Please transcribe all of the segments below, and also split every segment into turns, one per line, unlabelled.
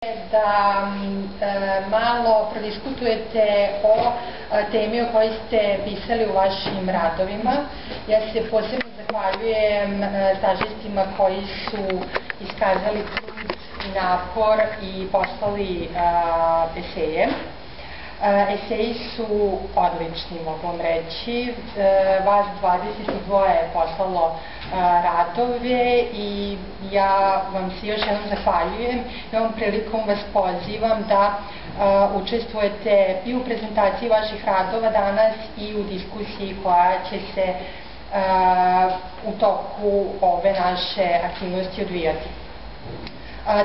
Da malo prodiskutujete o temi o kojoj ste pisali u vašim radovima. Ja se posebno zahvaljujem stažistima koji su iskazali trud i napor i poslali eseje. Eseji su odlični, mogu vam reći. Vas 22 je poslalo radove i ja vam se još jednom zahvaljujem i ovom prilikom vas pozivam da učestvujete i u prezentaciji vaših radova danas i u diskusiji koja će se u toku ove naše aktivnosti odvijati.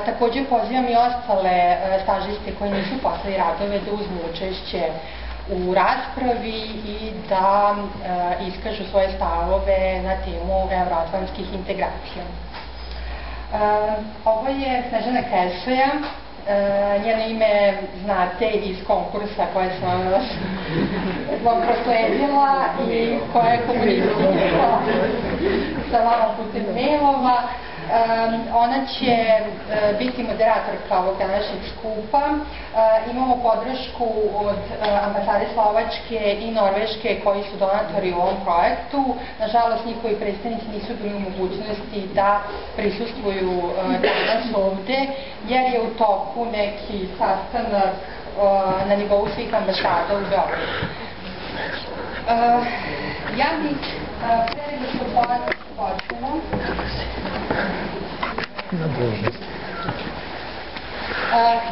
Takođe pozivam i ostale stažiste koji nisu poslali radove da uzmu učešće u raspravi i da iskažu svoje stavove na temu evroatlantskih integracija. Ovo je Snežana Kresoja, njeno ime znate iz konkursa koje sam vam prosledila i koje je komunicirala sa vama putem mailova. Ona će biti moderatorka ovog današnjeg skupa. Imamo podršku od ambasade Slovačke i Norveške koji su donatori u ovom projektu. Nažalost, njihovi predstavnici nisu bili u mogućnosti da prisustvuju danas ovde, jer je u toku neki sastanak na nivou svih ambasada u Beogradu. Ja bih pre nego što počnemo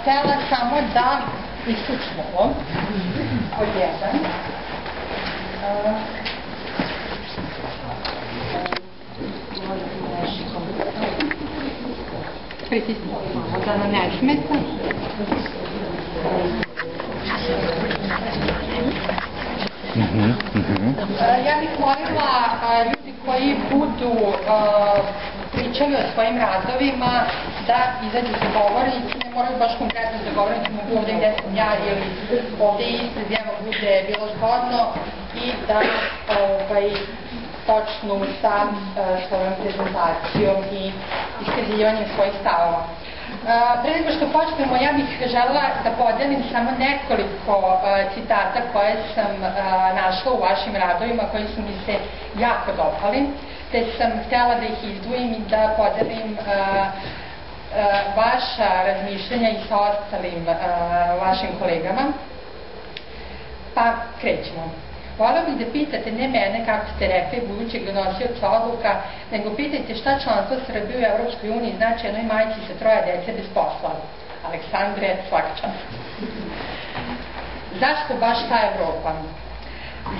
htela samo da isključimo ovo pod jedan. Pritisnimo malo da nam ne smeta. Ja bih molila ljudi koji budu pričali o svojim radovima da izađu sa govornici, ne moraju baš konkretno za govornici, mogu ovde gde sam ja ili ovde ispred, evo bude bilo zgodno i da počnu sa svojom prezentacijom i iskazivanjem svojih stavova. Pre nego što počnemo, ja bih želela da podelim samo nekoliko citata koje sam našla u vašim radovima, koji su mi se jako dopali, te sam htela da ih izdvojim i da podelim vaša razmišljanja i sa ostalim vašim kolegama. Pa krećemo. Volela bih da pitate ne mene, kako ste rekli, budućeg donosioca odluka, nego pitajte šta članstvo Srbije u Evropskoj uniji znači jednoj majci sa 3 dece bez posla. Aleksandre, svaka čast. Zašto baš ta Evropa?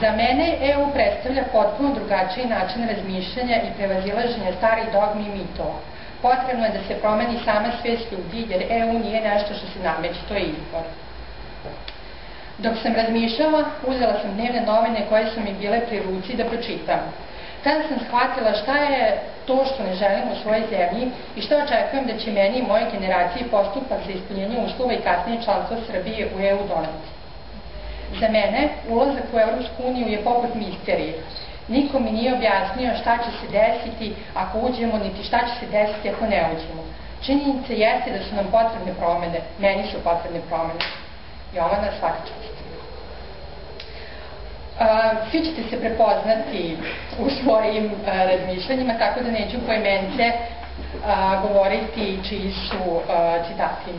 Za mene EU predstavlja potpuno drugačiji način razmišljanja i prevazilaženja starih dogmi i mitova. Potrebno je da se promeni sama svest ljudi, jer EU nije nešto što se nameće, to je izbor. Dok sam razmišljala, uzela sam dnevne novine koje su mi bile pri ruci da pročitam. Tada sam shvatila šta je to što ne želim u svojoj zemlji i šta očekujem da će meni i moje generaciji postupak za ispunjenje uslova i kasnije članstvo Srbije u EU doneti. Za mene, ulazak u Evropsku uniju je poput misterije. Niko mi nije objasnio šta će se desiti ako uđemo, niti šta će se desiti ako ne uđemo. Činjenica jeste da su nam potrebne promene, meni su potrebne promene. Jovana, svaka čast. Svi ćete se prepoznati u svojim razmišljanjima, tako da neću poimence govoriti čiji su citati.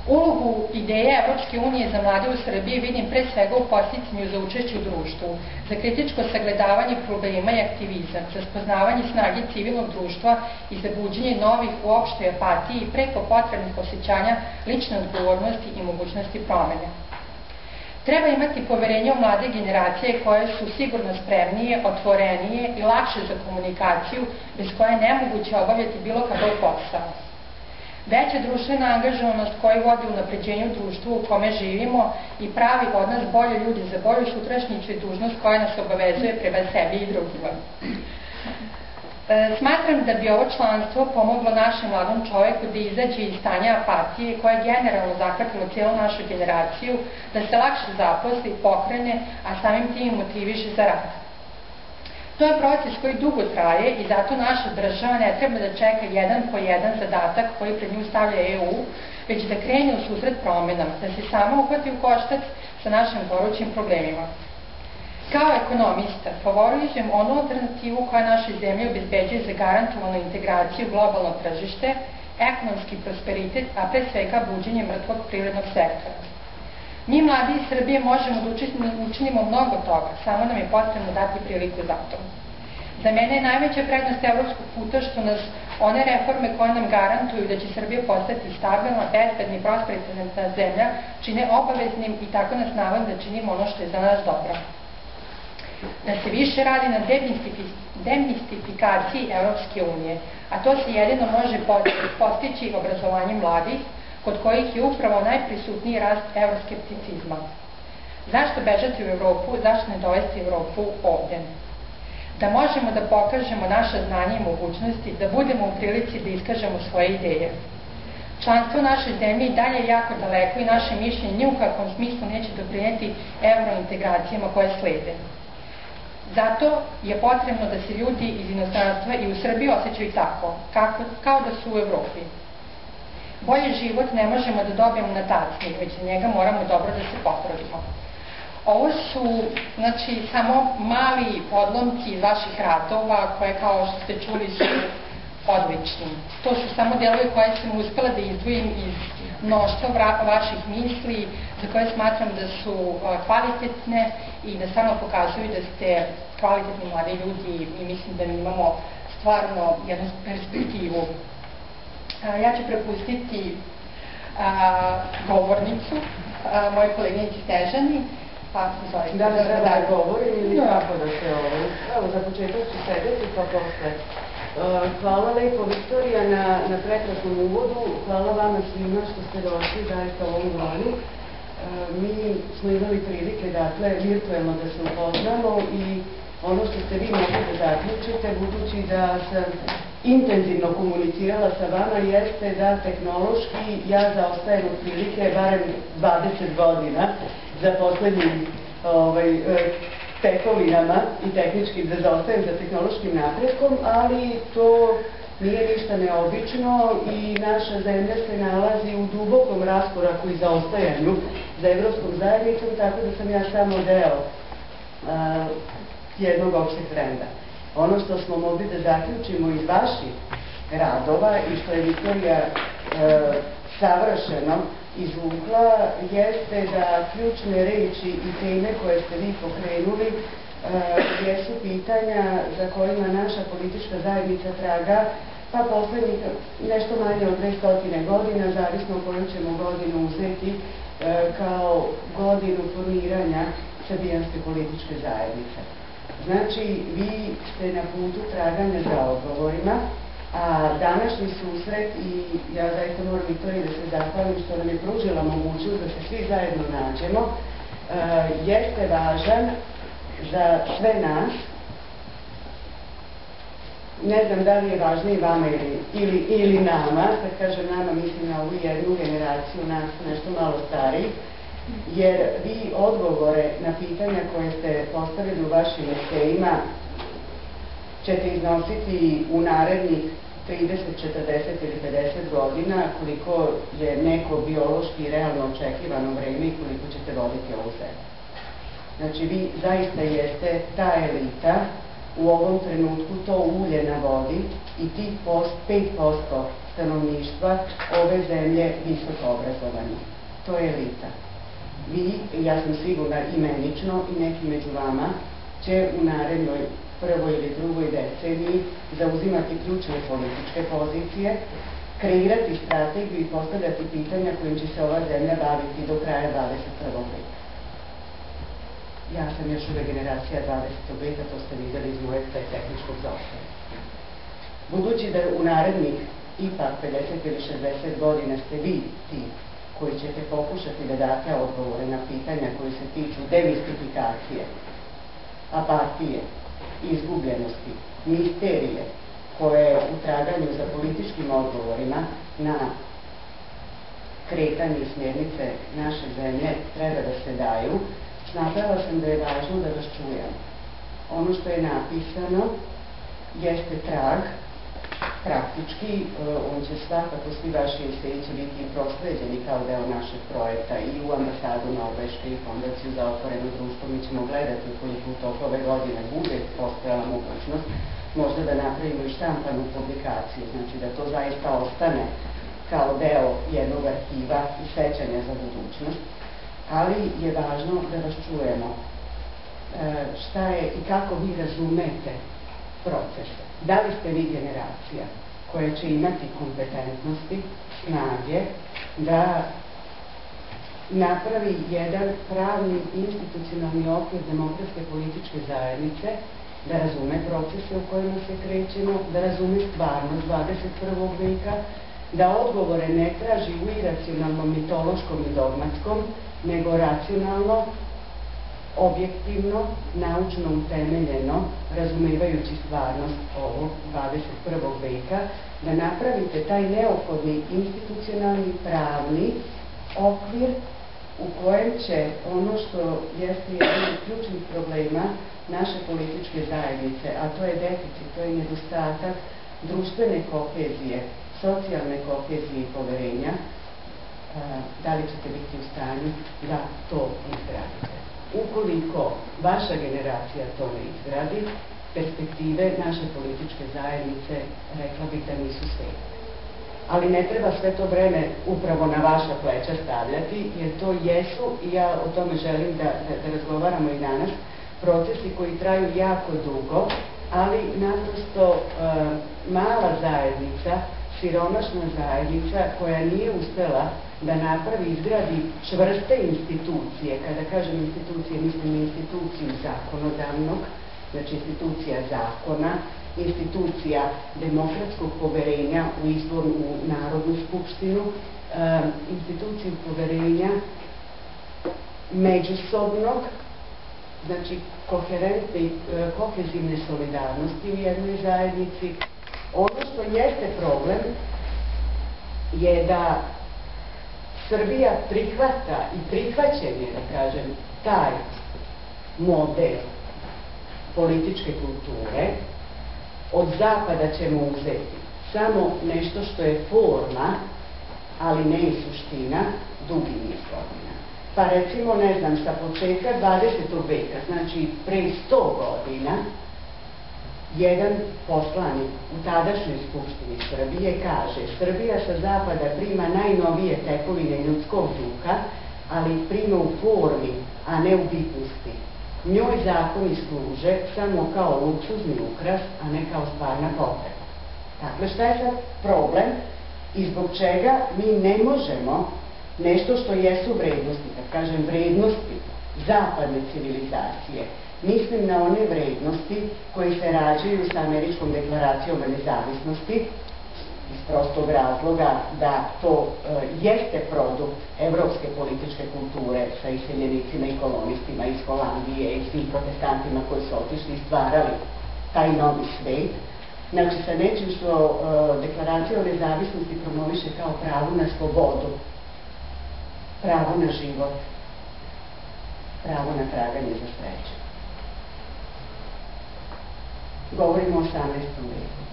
Ulogu ideje Evropske unije za mlade u Srbiji vidim pre svega u podsticanju za učešće u društvu, za kritičko sagledavanje problema i aktivizam, za spoznavanje snage civilnog društva i za buđenje novih u opštoj apatiji preko potrebnih osjećanja lične odgovornosti i mogućnosti promene. Treba imati poverenje u mlade generacije koje su sigurno spremnije, otvorenije i lakše za komunikaciju, bez koje je nemoguće obavljati bilo kakav posao. Veća društvena angažovanost koja vodi u napređenju društva u kome živimo i pravi od nas bolje ljudi za bolju sutrašnjicu i dužnost koja nas obavezuje prema sebi i drugima. Smatram da bi ovo članstvo pomoglo našem mladom čoveku da izađe iz stanja apatije koja je generalno zahvatila cijelu našu generaciju, da se lakše zaposli, pokrene, a samim tim motiviše za rad. To je proces koji dugo traje i zato naša država ne treba da čeka jedan po jedan zadatak koji pred nju stavlja EU, već da krene u susret promenama, da se sama uhvati u koštac sa našim gorućim problemima. Kao ekonomista favorizujem onu alternativu koja našoj zemlji obezbeđuje zagarantovanu integraciju u globalno tržište, ekonomski prosperitet, a pre svega buđenje mrtvog privrednog sektora. Mi mladi iz Srbije možemo da učinimo mnogo toga, samo nam je potrebno dati priliku za to. Za mene je najveća prednost evropskog puta što nas one reforme koje nam garantuju da će Srbija postati stabilna, bezbedna i prosperitetna zemlja čine obaveznim i tako nas navode da činimo ono što je za nas dobro. Da se više radi na demistifikaciji Evropske unije, a to se jedino može postići obrazovanjem mladih, kod kojih je upravo najprisutniji rast euroskepticizma. Zašto bežati u Evropu, zašto ne dovesti Evropu ovde? Da možemo da pokažemo naše znanje i mogućnosti, da budemo u prilici da iskažemo svoje ideje. Članstvo naše zemlje i dalje je jako daleko i naše mišljenje ni u kakvom smislu neće doprineti evrointegracijama koje slede. Zato je potrebno da se ljudi iz inostranstva i u Srbiji osjećaju tako, kao da su u Evropi. Bolji život ne možemo da dobijemo na tacni, već za njega moramo dobro da se potrudimo. Ovo su, znači, samo mali odlomci iz vaših radova, koje, kao što ste čuli, su odlični. To su samo delovi koje sam uspela da izdvojim iz mnoštva vaših misli, za koje smatram da su kvalitetne i da samo pokazuju da ste kvalitetni mladi ljudi i mislim da mi imamo stvarno jednu perspektivu. Ja ću prepustiti govornicu, moje koleginici Snežani, pa izvolite.
Da li treba da govorim ili kako da se ovo? Evo, za početak ću sedeti, pa posle. Hvala lepo, Viktorija, na prekrasnom uvodu. Hvala vama svima što ste došli zaista u ovom danu. Mi smo imali prilike, dakle, virtuelno da se upoznamo i ono što ste vi mogli da zaključite, budući da sam intenzivno komunicirala sa vama, jeste da tehnološki ja zaostajem od prilike barem 20 godina za poslednjim tekovinama i tehnički da zaostajem za tehnološkim napretkom, ali to nije ništa neobično i naša zemlja se nalazi u dubokom raskoraku i zaostajanju za evropskom zajednicom, tako da sam ja samo deo jednog opšteg trenda. Ono što smo mogli da zaključimo iz vaših radova i što je Viktorija savršeno izvukla, jeste da ključne reči i teme koje ste vi pokrenuli jesu pitanja za kojima naša politička zajednica traga, pa poslednjih nešto manje od 200 godina, zavisno koju ćemo godinu uzeti kao godinu formiranja srbijanske političke zajednice. Znači, vi ste na putu traganja za odgovorima, a današnji susret, i ja zaista moram i to i da se zahvalim što nam je pružila mogućnost da se svi zajedno nađemo, jeste važan za sve nas. Ne znam da li je važniji vama ili nama, kad kažem nama mislim na ovu jednu generaciju nas nešto malo stariji, jer vi odgovore na pitanja koje ste postavili u vašim esejima ćete iznositi u narednih 30, 40 ili 50 godina, koliko je neko biološki i realno očekivano vreme i koliko ćete voditi ovu zemlju. Znači, vi zaista jeste ta elita, u ovom trenutku to ulje na vodi i tih 5% stanovništva ove zemlje visoko obrazovanje. To je elita. Vi, ja sam sigurna imenično i neki među vama, će u narednoj prvoj ili drugoj deceniji zauzimati ključne političke pozicije, kreirati strategiju i postavljati pitanja kojim će se ova zemlja baviti do kraja 21. veka. Ja sam još uvek generacija 20. veka, to ste videli iz moje tehničkog zaostanja. Budući da u narednih ipak 50 ili 60 godina ste vi ti koji ćete pokušati da date odgovore na pitanja koji se tiču demistifikacije, apatije, izgubljenosti, misterije, koje u traganju za političkim odgovorima na kretanje i smjernice naše zemlje treba da se daju, smatrala sam da je važno da vas čujem. ono što je napisano jeste trag, praktički on će svakako, svi vaši eseji će biti prosleđeni kao deo našeg projekta i u ambasadu Norveške i Fondaciju za otvoreno društvo. Mi ćemo gledati ukoliko u toku ove godine bude postojala mogućnost možda da napravimo i štampanu publikaciju, znači da to zaista ostane kao deo jednog arhiva i sećanja za budućnost, ali je važno da vas čujemo šta je i kako vi razumete proces. Da li ste vi generacija koja će imati kompetentnosti, snage da napravi jedan pravni institucionalni okvir demokratske političke zajednice, da razume procese u kojima se krećemo, da razume stvarnost 21. veka, da odgovore ne traži u iracionalnom, mitološkom i dogmatskom, nego racionalno, objektivno, naučno utemeljeno, razumevajući stvarnost ovog 21. veka, da napravite taj neophodni institucionalni, pravni okvir u kojem će ono što jeste jedan od ključnih problema naše političke zajednice, a to je deficit, to je nedostatak društvene kohezije, socijalne kohezije i poverenja, da li ćete biti u stanju da to izgradite. Ukoliko vaša generacija to ne izgradi, perspektive naše političke zajednice, rekla bih da nisu svetle. Ali ne treba sve to breme upravo na vaša pleća stavljati, jer to jesu, i ja o tome želim da razgovaramo i danas, procesi koji traju jako dugo, ali naprosto mala zajednica, siromašna zajednica koja nije uspela da napravi, izgradi čvrste institucije. Kada kažem institucije, mislim instituciju zakonodavnog, znači institucija zakona, institucija demokratskog poverenja u izbor u Narodnu skupštinu, instituciju poverenja međusobnog, znači koherentne i kohezivne solidarnosti u jednoj zajednici. Ono što jeste problem je da Srbija prihvata i prihvaćen je, da kažem, taj model političke kulture. Od Zapada ćemo uzeti samo nešto što je forma, ali ne i suština, dugi niz godina. Pa recimo, ne znam, sa početka 20. veka, znači pre 100 godina, jedan poslanik u tadašnjoj Skupštini Srbije kaže: Srbija sa Zapada prima najnovije tekovine ljudskog duha, ali prima u formi, a ne u bitnosti. Njoj zakoni služe samo kao luksuzni ukras, a ne kao stvarna potreba. Dakle, šta je sad problem i zbog čega mi ne možemo nešto što jesu vrednosti, kad kažem vrednosti zapadne civilizacije, mislim na one vrednosti koje se rađaju sa Američkom deklaracijom o nezavisnosti, iz prostog razloga da to jeste produkt evropske političke kulture sa iseljenicima i kolonistima iz Holandije i svim protestantima koji su otišli i stvarali taj novi svet. Znači, sa nečim što deklaracija o nezavisnosti promoviše kao pravo na slobodu, pravo na život, pravo na traganje za sreću. Govorimo o 18. veku.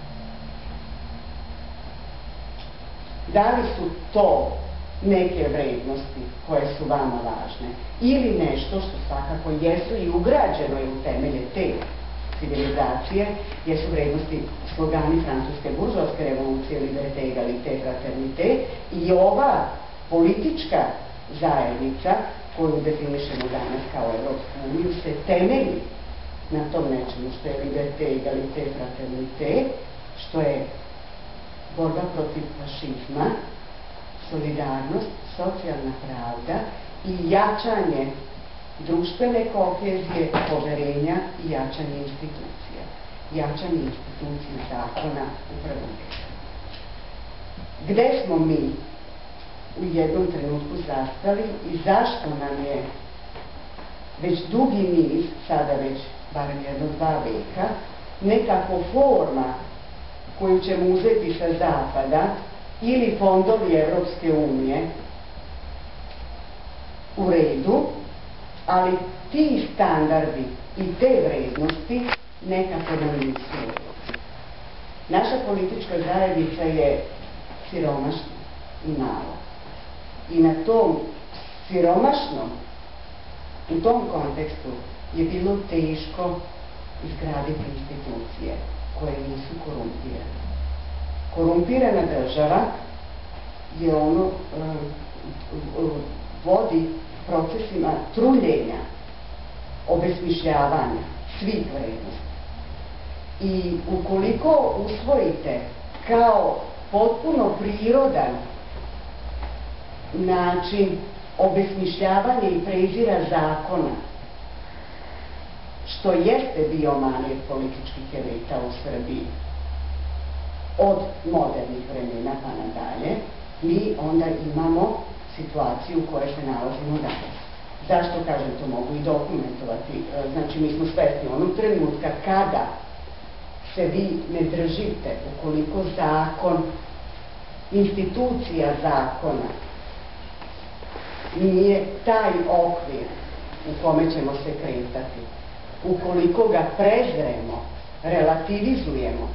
Da li su to neke vrednosti koje su vama važne ili nešto što svakako jesu i ugrađeno je u temelje te civilizacije, jesu vrednosti slogani francuske buržoaske revolucije, liberté, égalité, fraternité, i ova politička zajednica koju definišemo danas kao Evropsku uniju se temelji na tom nečemu što je liberté, égalité, fraternité, što je borba protiv fašizma, solidarnost, socijalna pravda i jačanje društvene kohezije, poverenja i jačanje institucija. Jačanje institucija zakona u prvom redu. Gde smo mi u jednom trenutku zastali i zašto nam je već dugi niz, sada već barem 1-2 veka, nekako forma koju ćemo uzeti sa Zapada ili fondovi Evropske unije u redu, ali ti standardi i te vrednosti nekako nam nisu. Naša politička zajednica je siromašna i mala. I na tom siromašnom, u tom kontekstu je bilo teško izgraditi institucije koje nisu korumpirane. Korumpirana država je ono vodi procesima truljenja, obesmišljavanja svih vrednosti. I ukoliko usvojite kao potpuno prirodan način obesmišljavanja i prezira zakona, što jeste bio manir političkih elita u Srbiji od modernih vremena pa nadalje, mi onda imamo situaciju u kojoj se nalazimo danas. Zašto, kažem, to mogu i dokumentovati? Znači, mi smo svesni onog trenutka kada se vi ne držite, ukoliko zakon, institucija zakona nije taj okvir u kome ćemo se kretati, ukoliko ga prezremo, relativizujemo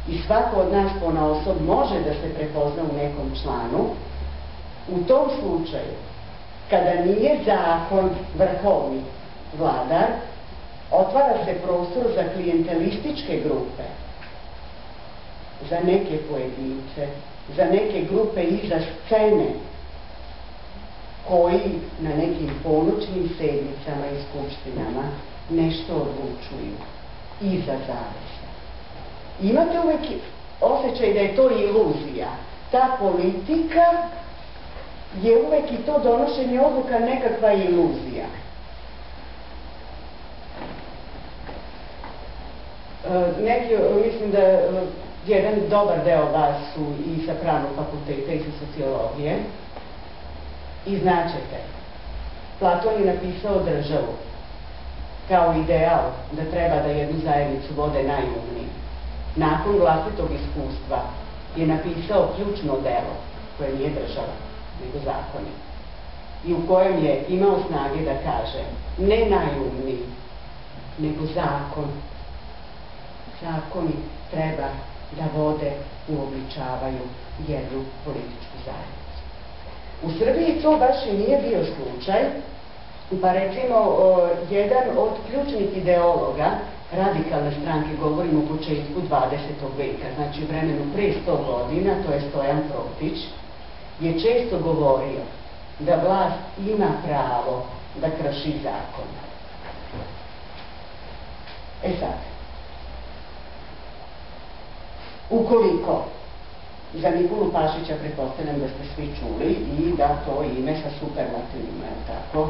i svako od nas ponaosob može da se prepozna u nekom članu, u tom slučaju, kada nije zakon vrhovni vladar, otvara se prostor za klijentelističke grupe, za neke pojedince, za neke grupe iza scene, koji na nekim ponoćnim sednicama i skupštinama nešto odlučuju iza zavesa. Imate uvek osjećaj da je to iluzija. Ta politika je uvek i to donošenje odluka nekakva iluzija. Mislim da jedan dobar deo vas su i sa pravnog fakulteta i sa sociologije i značete. Platon je napisao državu kao ideal da treba da jednu zajednicu vode najumniji. Nakon vlastitog iskustva je napisao ključno delo koje nije država, nego zakoni. I u kojem je imao snage da kaže ne najumniji, nego zakon. Zakoni treba da vode, uobličavaju jednu političku zajednicu. U Srbiji to baš i nije bio slučaj, pa recimo jedan od ključnih ideologa radikalne stranke, govorimo o početku 20. veka, znači vremenu pre 100 godina, to je Stojan Protić, je često govorio da vlast ima pravo da krši zakon. E sad, ukoliko za Nikolu Pašića pretpostavljam da ste svi čuli i da to ime sa superlativima, tako,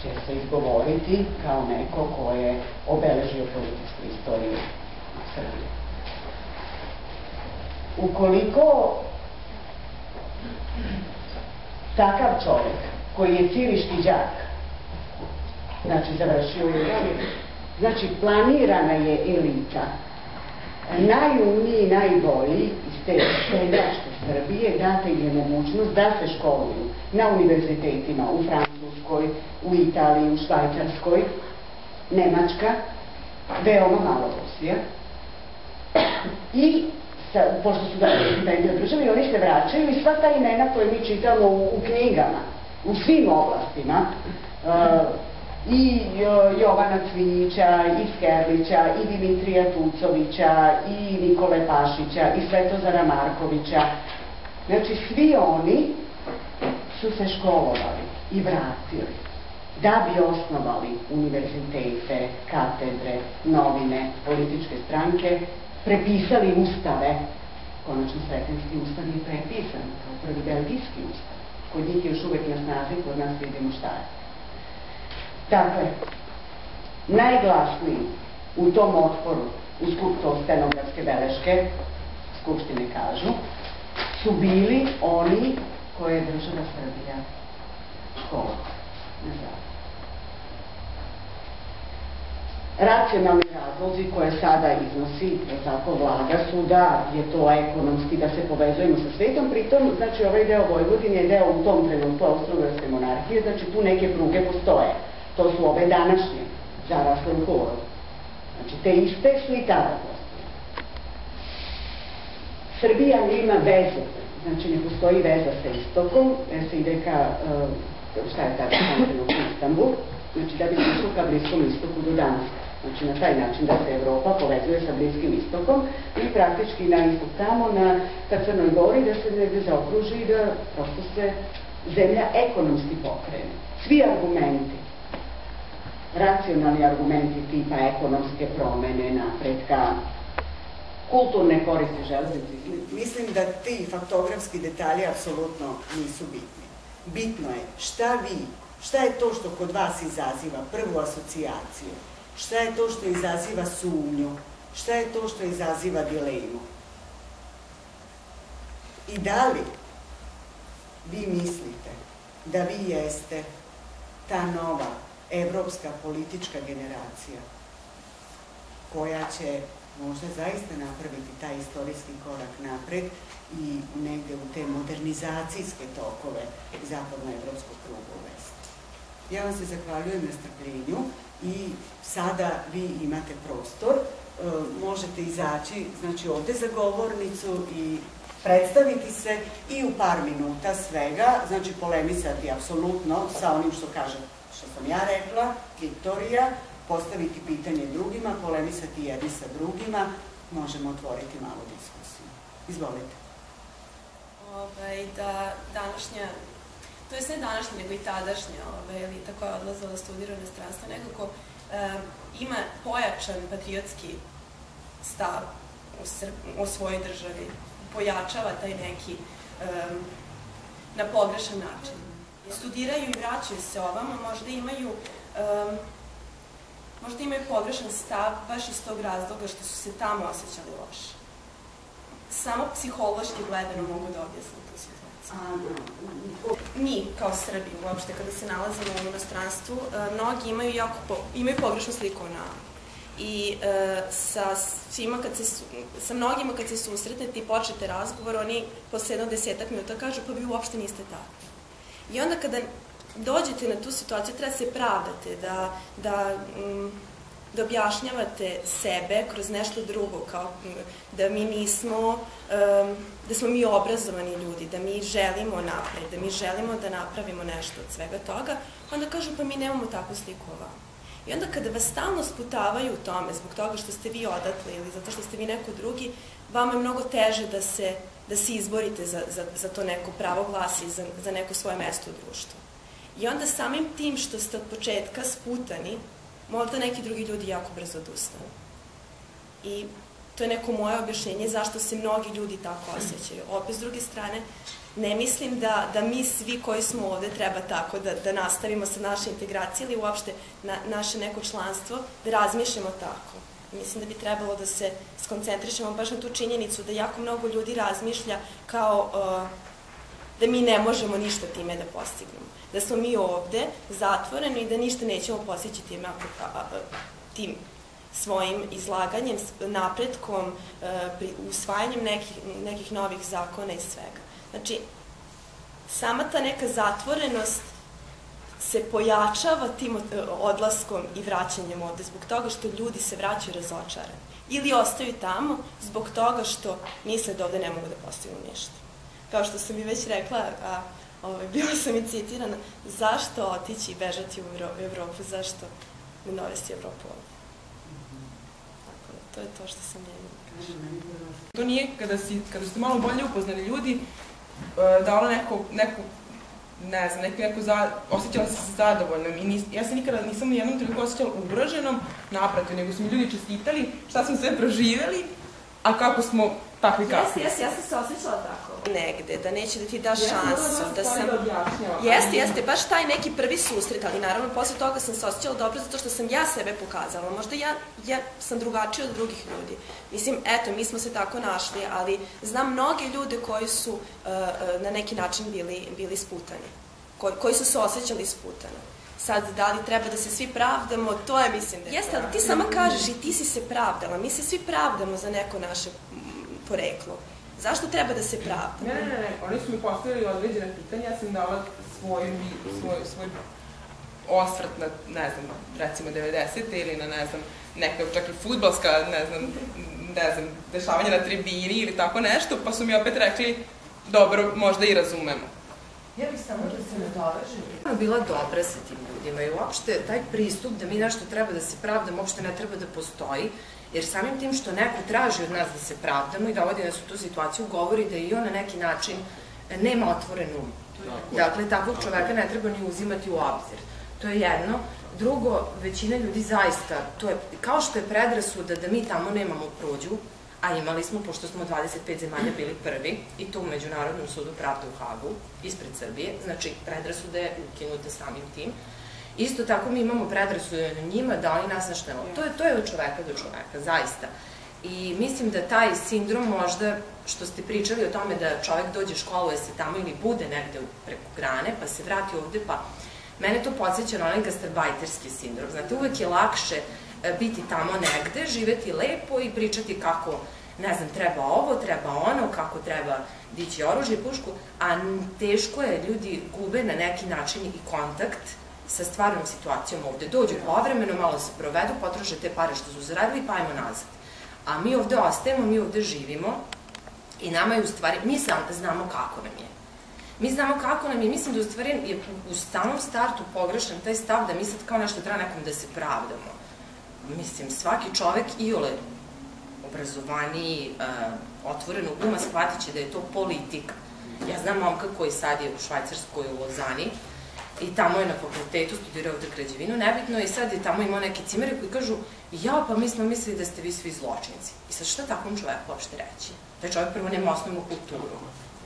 će se izgovoriti kao neko ko je obeležio političku istoriju Srbije. Ukoliko takav čovjek koji je ciriški đak, znači završio je, znači planirana je elita, najumniji i najbolji iz te seljačke Srbije, date im je mogućnost da se školuju na univerzitetima u Francuskoj, u Italiji, u Švajcarskoj, Nemačka, veoma malo Rusija. I, pošto su dali stipendije od države, oni se vraćaju i sva ta imena koje mi čitamo u knjigama, u svim oblastima, i Jovana Cvijića, i Skerlića, i Dimitrija Tucovića, i Nikole Pašića, i Svetozara Markovića. Znači, svi oni su se školovali i vratili da bi osnovali univerzitete, katedre, novine, političke stranke, prepisali ustave. Konačno, Sretenjski ustav je prepisan kao prvi belgijski ustav. Kod njih je još uvek na snazi, kod nas vidimo šta je. Dakle, najglasniji u tom otporu, to stenografske beleške, Skupštine kažu, su bili oni koje je država Srbija škola. Racionalni razlozi koje sada iznosi, tako vlada, su da je to ekonomski, da se povezujemo sa svetom, pritom, znači ovaj deo Vojvodine je deo u tom trenutku Austro-Ugarske monarhije, znači tu neke pruge postoje. To su ove današnje, zarasle u korov. Znači, te iste su i tada postoje. Srbija nema veze, znači ne postoji veza sa istokom, jer se ide ka, šta je tada Konstantinopol, Istanbul, znači da bi se išlo ka Bliskom istoku do danas. Znači na taj način da se Evropa povezuje sa Bliskim istokom i praktički na istok tamo, ka Crnoj Gori, da se negde zaokruži i da prosto se zemlja ekonomski pokrene. Svi argumenti, racionalni argumenti tipa ekonomske promene, napretka, kulturne koristi železnice. Mislim da ti faktografski detalji apsolutno nisu bitni. Bitno je šta je to što kod vas izaziva prvu asocijaciju, šta je to što izaziva sumnju, šta je to što izaziva dilemu. I da li vi mislite da vi jeste ta nova evropska politička generacija koja će možda zaista napraviti taj istorijski korak napred i negde u te modernizacijske tokove zapadnoevropskog kruga uvesti. Ja vam se zahvaljujem na strpljenju i sada vi imate prostor, možete izaći, znači ovde za govornicu i predstaviti se i u par minuta svega, znači polemisati apsolutno sa onim što sam ja rekla, Viktorija, postaviti pitanje drugima, polemisati jedni sa drugima, možemo otvoriti malu diskusiju. Izvolite.
Da današnja, to je ne današnja, nego i tadašnja elita koja je odlazila da studira u inostranstvo, nekako ima pojačan patriotski stav u svojoj državi, pojačava taj neki na pogrešan način. Studiraju i vraćaju se ovamo, možda imaju pogrešan stav baš iz tog razloga što su se tamo osjećali loše. Samo psihološki gledano mogu da objasnim tu situaciju. Mi, kao Srbi, uopšte, kada se nalazimo u inostranstvu, mnogi imaju pogrešnu sliku o nama. I sa mnogima kad se susretnete i počnete razgovor, oni posle jedno 10 minuta kažu pa vi uopšte niste takvi. I onda kada dođete na tu situaciju, treba se pravdate, da objašnjavate sebe kroz nešto drugo, kao da mi nismo, da smo mi obrazovani ljudi, da mi želimo napred, da mi želimo da napravimo nešto od svega toga, onda kažu pa mi nemamo takvu sliku o vama. I onda kada vas stalno sputavaju u tome, zbog toga što ste vi odatle ili zato što ste vi neko drugi, vama je mnogo teže da se izborite za to neko pravo glasa i za neko svoje mesto u društvu. I onda samim tim što ste od početka sputani, možda neki drugi ljudi jako brzo odustanu. I to je neko moje objašnjenje zašto se mnogi ljudi tako osjećaju. Opet, s druge strane, ne mislim da mi svi koji smo ovde treba tako da nastavimo sa naše integracije ili uopšte naše neko članstvo, da razmišljamo tako. Mislim da bi trebalo da se skoncentrišemo baš na tu činjenicu da jako mnogo ljudi razmišlja kao da mi ne možemo ništa time da postignemo. Da smo mi ovde zatvoreni i da ništa nećemo postići tim svojim izlaganjem, napretkom, usvajanjem nekih novih zakona i svega. Znači, sama ta neka zatvorenost se pojačava tim odlaskom i vraćanjem ovde, zbog toga što ljudi se vraćaju razočarani. Ili ostaju tamo zbog toga što misle da ovde ne mogu da postignu ništa. Kao što sam i već rekla, bila sam i citirana, zašto otići i bežati u Evropu, zašto ne dovesti Evropu ovde. Tako da, to je to što sam njena kažem.
To nije kada ste malo bolje upoznali ljudi, dalo neku, ne znam, osjećala sam se zadovoljnom i ja se nikada nisam u jednom trenutku osjećala ugroženom, naprotiv, nego su mi ljudi čestitali šta smo sve proživeli, a kako smo takvi kakvi.
Ja sam se osjećala tako. Negde, da neće da ti daš šansu, da sam... Jeste, baš taj neki prvi susret, ali naravno posle toga sam se osjećala dobro zato što sam ja sebe pokazala. Možda ja sam drugačija od drugih ljudi. Mislim, eto, mi smo se tako našli, ali znam mnoge ljude koji su na neki način bili sputani, koji su se osjećali sputano. Sad, da li treba da se svi pravdamo, to je, mislim, da je... Jeste, ali ti sama kažeš i ti si se pravdala. Mi se svi pravdamo za neko naše poreklo. Zašto treba da se pravdamo?
Ne. Oni su mi postavili određene pitanja, ja sam dala svoj osvrt na, ne znam, recimo 90. ili na, ne znam, neka čak i fudbalska, ne znam, dešavanja na tribini ili tako nešto, pa su mi opet rekli, dobro, možda i razumemo.
Ja bih samo da se nadovežem. Ja sam bila dobra sa tim ljudima i uopšte taj pristup da mi nešto treba da se pravdamo, uopšte ne treba da postoji, jer samim tim što neko traži od nas da se pravdamo i dovodi nas u tu situaciju, govori da i on na neki način nema otvoren um. Dakle, takvog čoveka ne treba ni uzimati u obzir. To je jedno. Drugo, većina ljudi zaista, to je, kao što je predrasuda da mi tamo nemamo prođu, a imali smo, pošto smo 25 zemalja bili prvi, i to u Međunarodnom sudu pravde u Hagu, ispred Srbije, znači predrasuda je ukinuta samim tim. Isto tako mi imamo predrasude na njima da oni nas nešto ne mogu. To je od čoveka do čoveka, zaista. I mislim da taj sindrom možda, što ste pričali o tome da čovek dođe, školuje se tamo ili bude negde preko grane, pa se vrati ovde, pa mene to podsjeća na onaj gastarbajterski sindrom. Znate, uvek je lakše biti tamo negde, živeti lepo i pričati kako, ne znam, treba ovo, treba ono, kako treba dići oružje, pušku, a teško je, ljudi gube na neki način i kontakt sa stvarnom situacijom ovde. Dođu povremeno, malo se provedu, potroše te pare što su zaradili, pa ajmo nazad. A mi ovde ostajemo, mi ovde živimo i nama je u stvari, mi znamo kako nam je. Mi znamo kako nam je, mislim da u stvari je u samom startu pogrešan taj stav da mi sad kao nešto treba nekom da se pravdamo. Mislim, svaki čovek iole obrazovaniji, otvorenog uma shvatit će da je to politika. Ja znam momka koji sad je u Švajcarskoj, u Lozani, i tamo je na fakultetu studirao ovde građevinu, nebitno, i sad je tamo imao neke cimere koji kažu, ja, pa mi smo mislili da ste vi svi zločinci. I sad šta takvom čoveku uopšte reći? Taj čovek prvo nema osnovnu kulturu.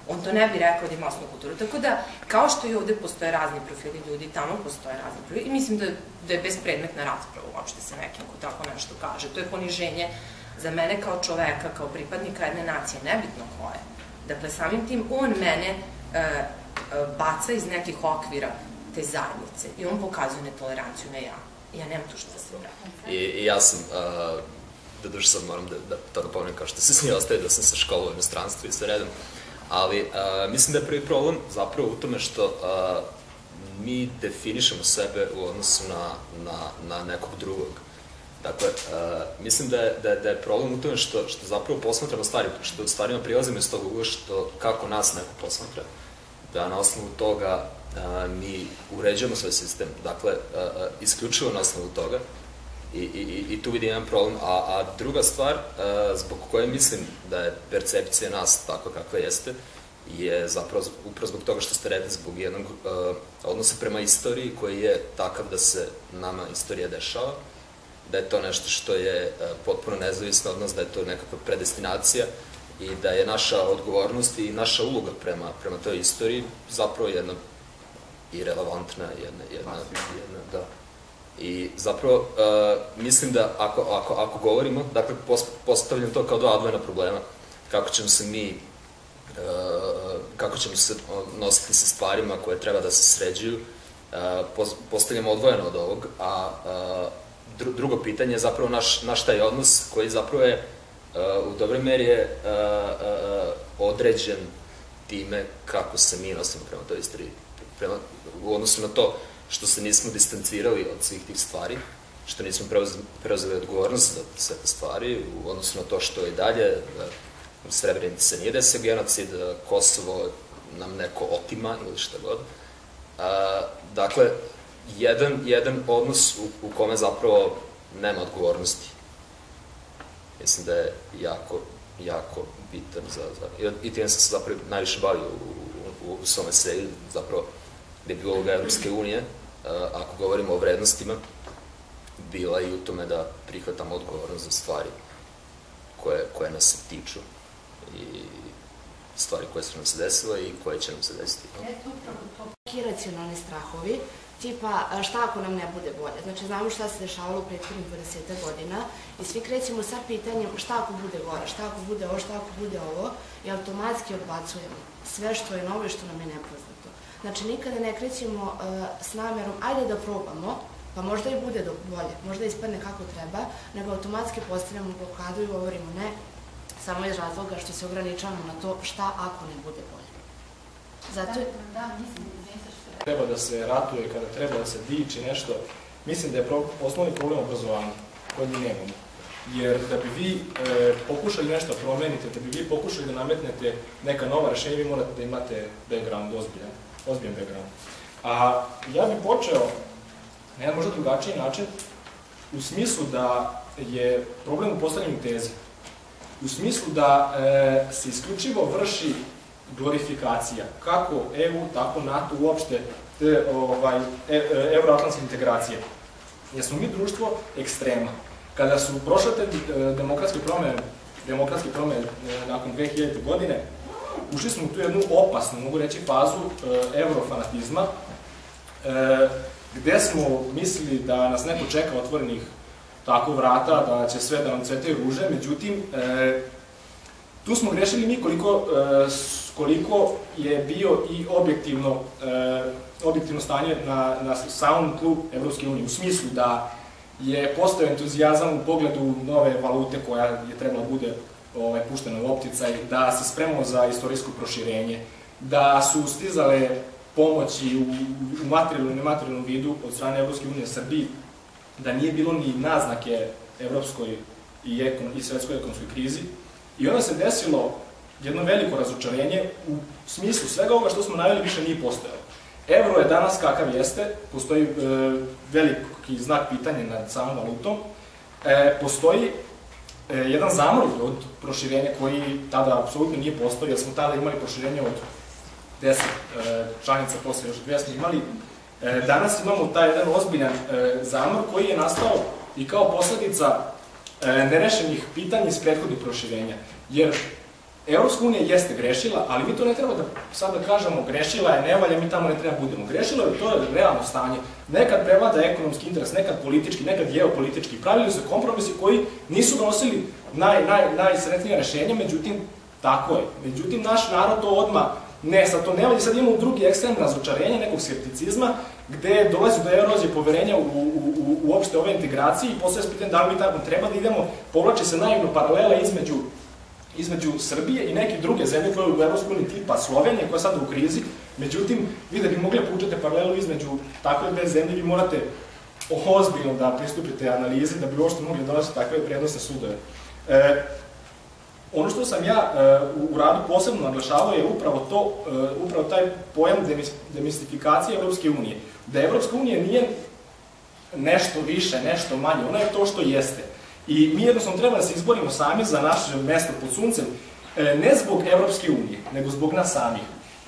On to ne bi rekao da ima osnovnu kulturu. Tako da, kao što i ovde postoje razni profili ljudi, tamo postoje razni profili, i mislim da je bespredmetna rasprava uopšte sa nekim ko tako nešto kaže. To je poniženje za mene kao čoveka, kao pripadnika jedne nacije, nebitno ko je. Dakle, samim tim, on mene baca iz nekih okvira te zajednice i on pokazuje netoleranciju, ne ja. Ja nemam tu što da se vratim.
I ja sam, da duže sad moram da to napomenem kao što se svi ostaje, da sam se školovao u inostranstvu i sve redom, ali mislim da je prvi problem zapravo u tome što mi definišemo sebe u odnosu na nekog drugog. Dakle, mislim da je problem u tome što zapravo posmatramo stvari, što stvarima prilazimo iz toga ugla kako nas neko posmatra. Da na osnovu toga mi uređujemo svoj sistem, dakle, isključivo na osnovu toga, i tu vidim jedan problem. A druga stvar, zbog koje mislim da je percepcija nas tako kakva jeste, je zapravo upravo zbog toga što ste rekli, zbog jednog odnosa prema istoriji koji je takav da se nama istorija dešava, da je to nešto što je potpuno nezavisno od nas, da je to nekakva predestinacija i da je naša odgovornost i naša uloga prema toj istoriji zapravo jedna irelevantna, jedna, da. I zapravo mislim da ako govorimo, dakle postavljam to kao dva odvojena problema, kako ćemo se nositi sa stvarima koje treba da se sređuju, postavljamo odvojeno od ovog, a drugo pitanje je zapravo naš taj odnos koji zapravo je u dobroj meri je određen time kako se mi nosimo prema toj istoriji, u odnosu na to što se nismo distancirali od svih tih stvari, što nismo preuzeli odgovornost za sve te stvari, u odnosu na to što i dalje u Srebrenici se nije desio genocid, Kosovo nam neko otima ili šta god. Dakle, jedan odnos u kome zapravo nema odgovornosti. Mislim da je jako bitan i time sam se zapravo najviše bavio u svome seji, zapravo gde je bila uloga Evropske unije, ako govorimo o vrednostima, bila i u tome da prihvatamo odgovornost za stvari koje nas se tiču i stvari koje su nam se desile i koje će nam se desiti.
Eto upravo to iracionalni strahovi, tipa šta ako nam ne bude bolje. Znači, znamo šta se dešavalo u prethodnih 20 godina i svi krećemo sa pitanjem šta ako bude gore, šta ako bude ovo, šta ako bude ovo, i automatski odbacujemo sve što je novo i što nam je nepoznato. Znači, nikada ne krećemo s namerom, ajde da probamo, pa možda i bude bolje, možda ispadne kako treba, nego automatski postavljamo blokadu i govorimo ne, samo iz razloga što se ograničavamo na to šta ako ne bude bolje. Zato...
Treba da se ratuje, kada treba da se diči nešto, mislim da je osnovni problem obrazovanja koji mi nemamo. Jer da bi vi pokušali nešto promenite, da bi vi pokušali da nametnete neka nova rešenja, vi morate da imate background, ozbiljan background. A ja bih počeo na jedan možda drugačiji način, u smislu da je problem u postavljanju teze. U smislu da se isključivo vrši glorifikacija, kako EU, tako NATO, uopšte evroatlantske integracije. Jer smo mi društvo ekstrema. Kada su prošle te demokratske promene nakon 2000. godine, ušli smo u tu jednu opasnu, mogu reći, fazu evrofanatizma, gde smo mislili da nas neko čeka otvorenih tako vrata, da će sve da nam cvetaju ruže, međutim, tu smo grešili mi koliko je bio i objektivno stanje na samom tlu Evropske unije, u smislu da je postao entuzijazam u pogledu nove valute koja je trebala bude puštena u opticaj, da se spremamo za istorijsko proširenje, da su stizale pomoći u materijalnom i nematerijalnom vidu od strane Evropske unije Srbiji, da nije bilo ni naznake evropskoj i svetskoj ekonomskoj krizi. I onda se desilo jedno veliko razočarenje u smislu svega ovoga što smo naveli više nije postojalo. Evro je danas kakav jeste, postoji veliki znak pitanja nad samom valutom, postoji jedan zamor od proširenja koji tada apsolutno nije postojao, jer smo tada imali proširenje od 10 članica, posle još 200 imali. Danas imamo taj jedan ozbiljan zamor koji je nastao i kao posledica nerešenih pitanja iz prethodnih proširenja. Jer Evropska unija jeste grešila, ali mi to ne treba da sada kažemo grešila je, ne valja, mi tamo ne treba budemo. Grešila je, to je realno stanje. Nekad prevlada ekonomski interes, nekad politički, nekad geopolitički. Pravili su kompromisi koji nisu donosili najsretnija rešenja, međutim, tako je. Međutim, naš narod to odmah ne, sad to ne valja. Sad imamo drugi ekstrem razočarenja, nekog skepticizma, gde dolazi do erozije poverenja u uopšte ove integracije i postoje se pitanje da li mi tako treba da idemo, povlači se naivno paralela između Srbije i neke druge zemlje koje u Evropskoj uniji tipa Slovenije, koja je sada u krizi. Međutim, vi da bi mogli povučete paralelu između takve dve zemlje, vi morate ozbiljno da pristupite analizi da bi uopšte mogli donositi takve prednostne sudove. Ono što sam ja u radu posebno naglašavao je upravo taj pojam demistifikacije Evropske unije. Da Evropska unija nije nešto više, nešto manje, ona je to što jeste. I mi jednostavno treba da se izborimo sami za naše mesto pod suncem, ne zbog Evropske unije, nego zbog nas samih.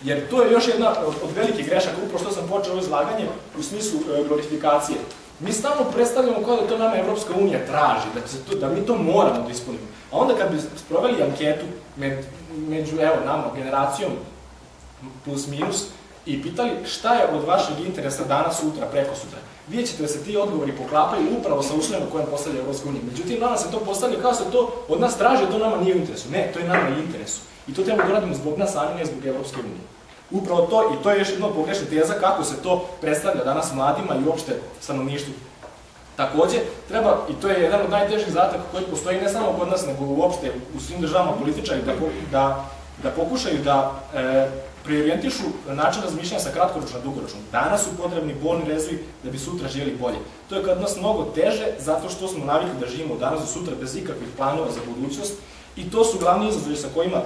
Jer to je još jedna od velikih grešaka, upravo što sam počeo ovo izlaganje u smislu glorifikacije. Mi stalno predstavljamo kao da to nama Evropska unija traži, da mi to moramo da ispunimo. A onda kad bi sproveli anketu među nama, generacijom plus minus, i pitali šta je od vašeg interesa danas, sutra, preko sutra, vidjet ćete da se ti odgovori poklapaju upravo sa uslovima koje postavlja Evropska unija. Međutim, nama se to postavlja kao se to od nas traži, to nama nije u interesu. Ne, to je nama i interesu. I to treba da radimo zbog nas, a ne zbog Evropske unije. Upravo to, i to je još jedna pogrešna teza kako se to predstavlja danas mladima i uopšte stanovništvu. Takođe, treba, i to je jedan od najtežih zadataka koji postoji ne samo kod nas, nego uopšte u svim državama političari, da pokušaju da preorijentišu način razmišljanja sa kratkoročno na dugoročno. Danas su potrebni bolni rezovi da bi sutra živjeli bolje. To je kod nas mnogo teže zato što smo navikli da živimo od danas do sutra bez ikakvih planova za budućnost i to su glavni izazovi sa kojima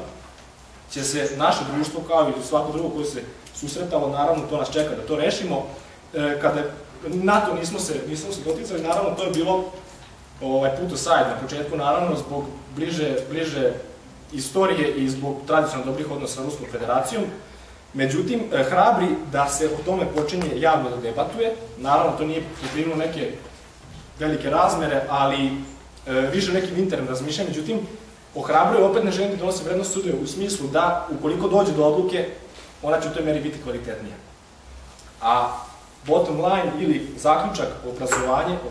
će se naše društvo kao i svako drugo koje se susretalo, naravno to nas čeka da to rešimo. Kada na to nismo se doticali, naravno to je bilo put aside na početku, naravno zbog bliže istorije i zbog tradicionalno dobrih odnosa sa Ruskom federacijom. Međutim, hrabri da se o tome počinje javno da debatuje. Naravno, to nije pripremilo neke velike razmere, ali više nekim internim razmišljanjem. Međutim, ohrabruje opet ne želim da donosi vrednost sudije u smislu da, ukoliko dođe do odluke, ona će u toj meri biti kvalitetnija. A bottom line ili zaključak obrazovanje.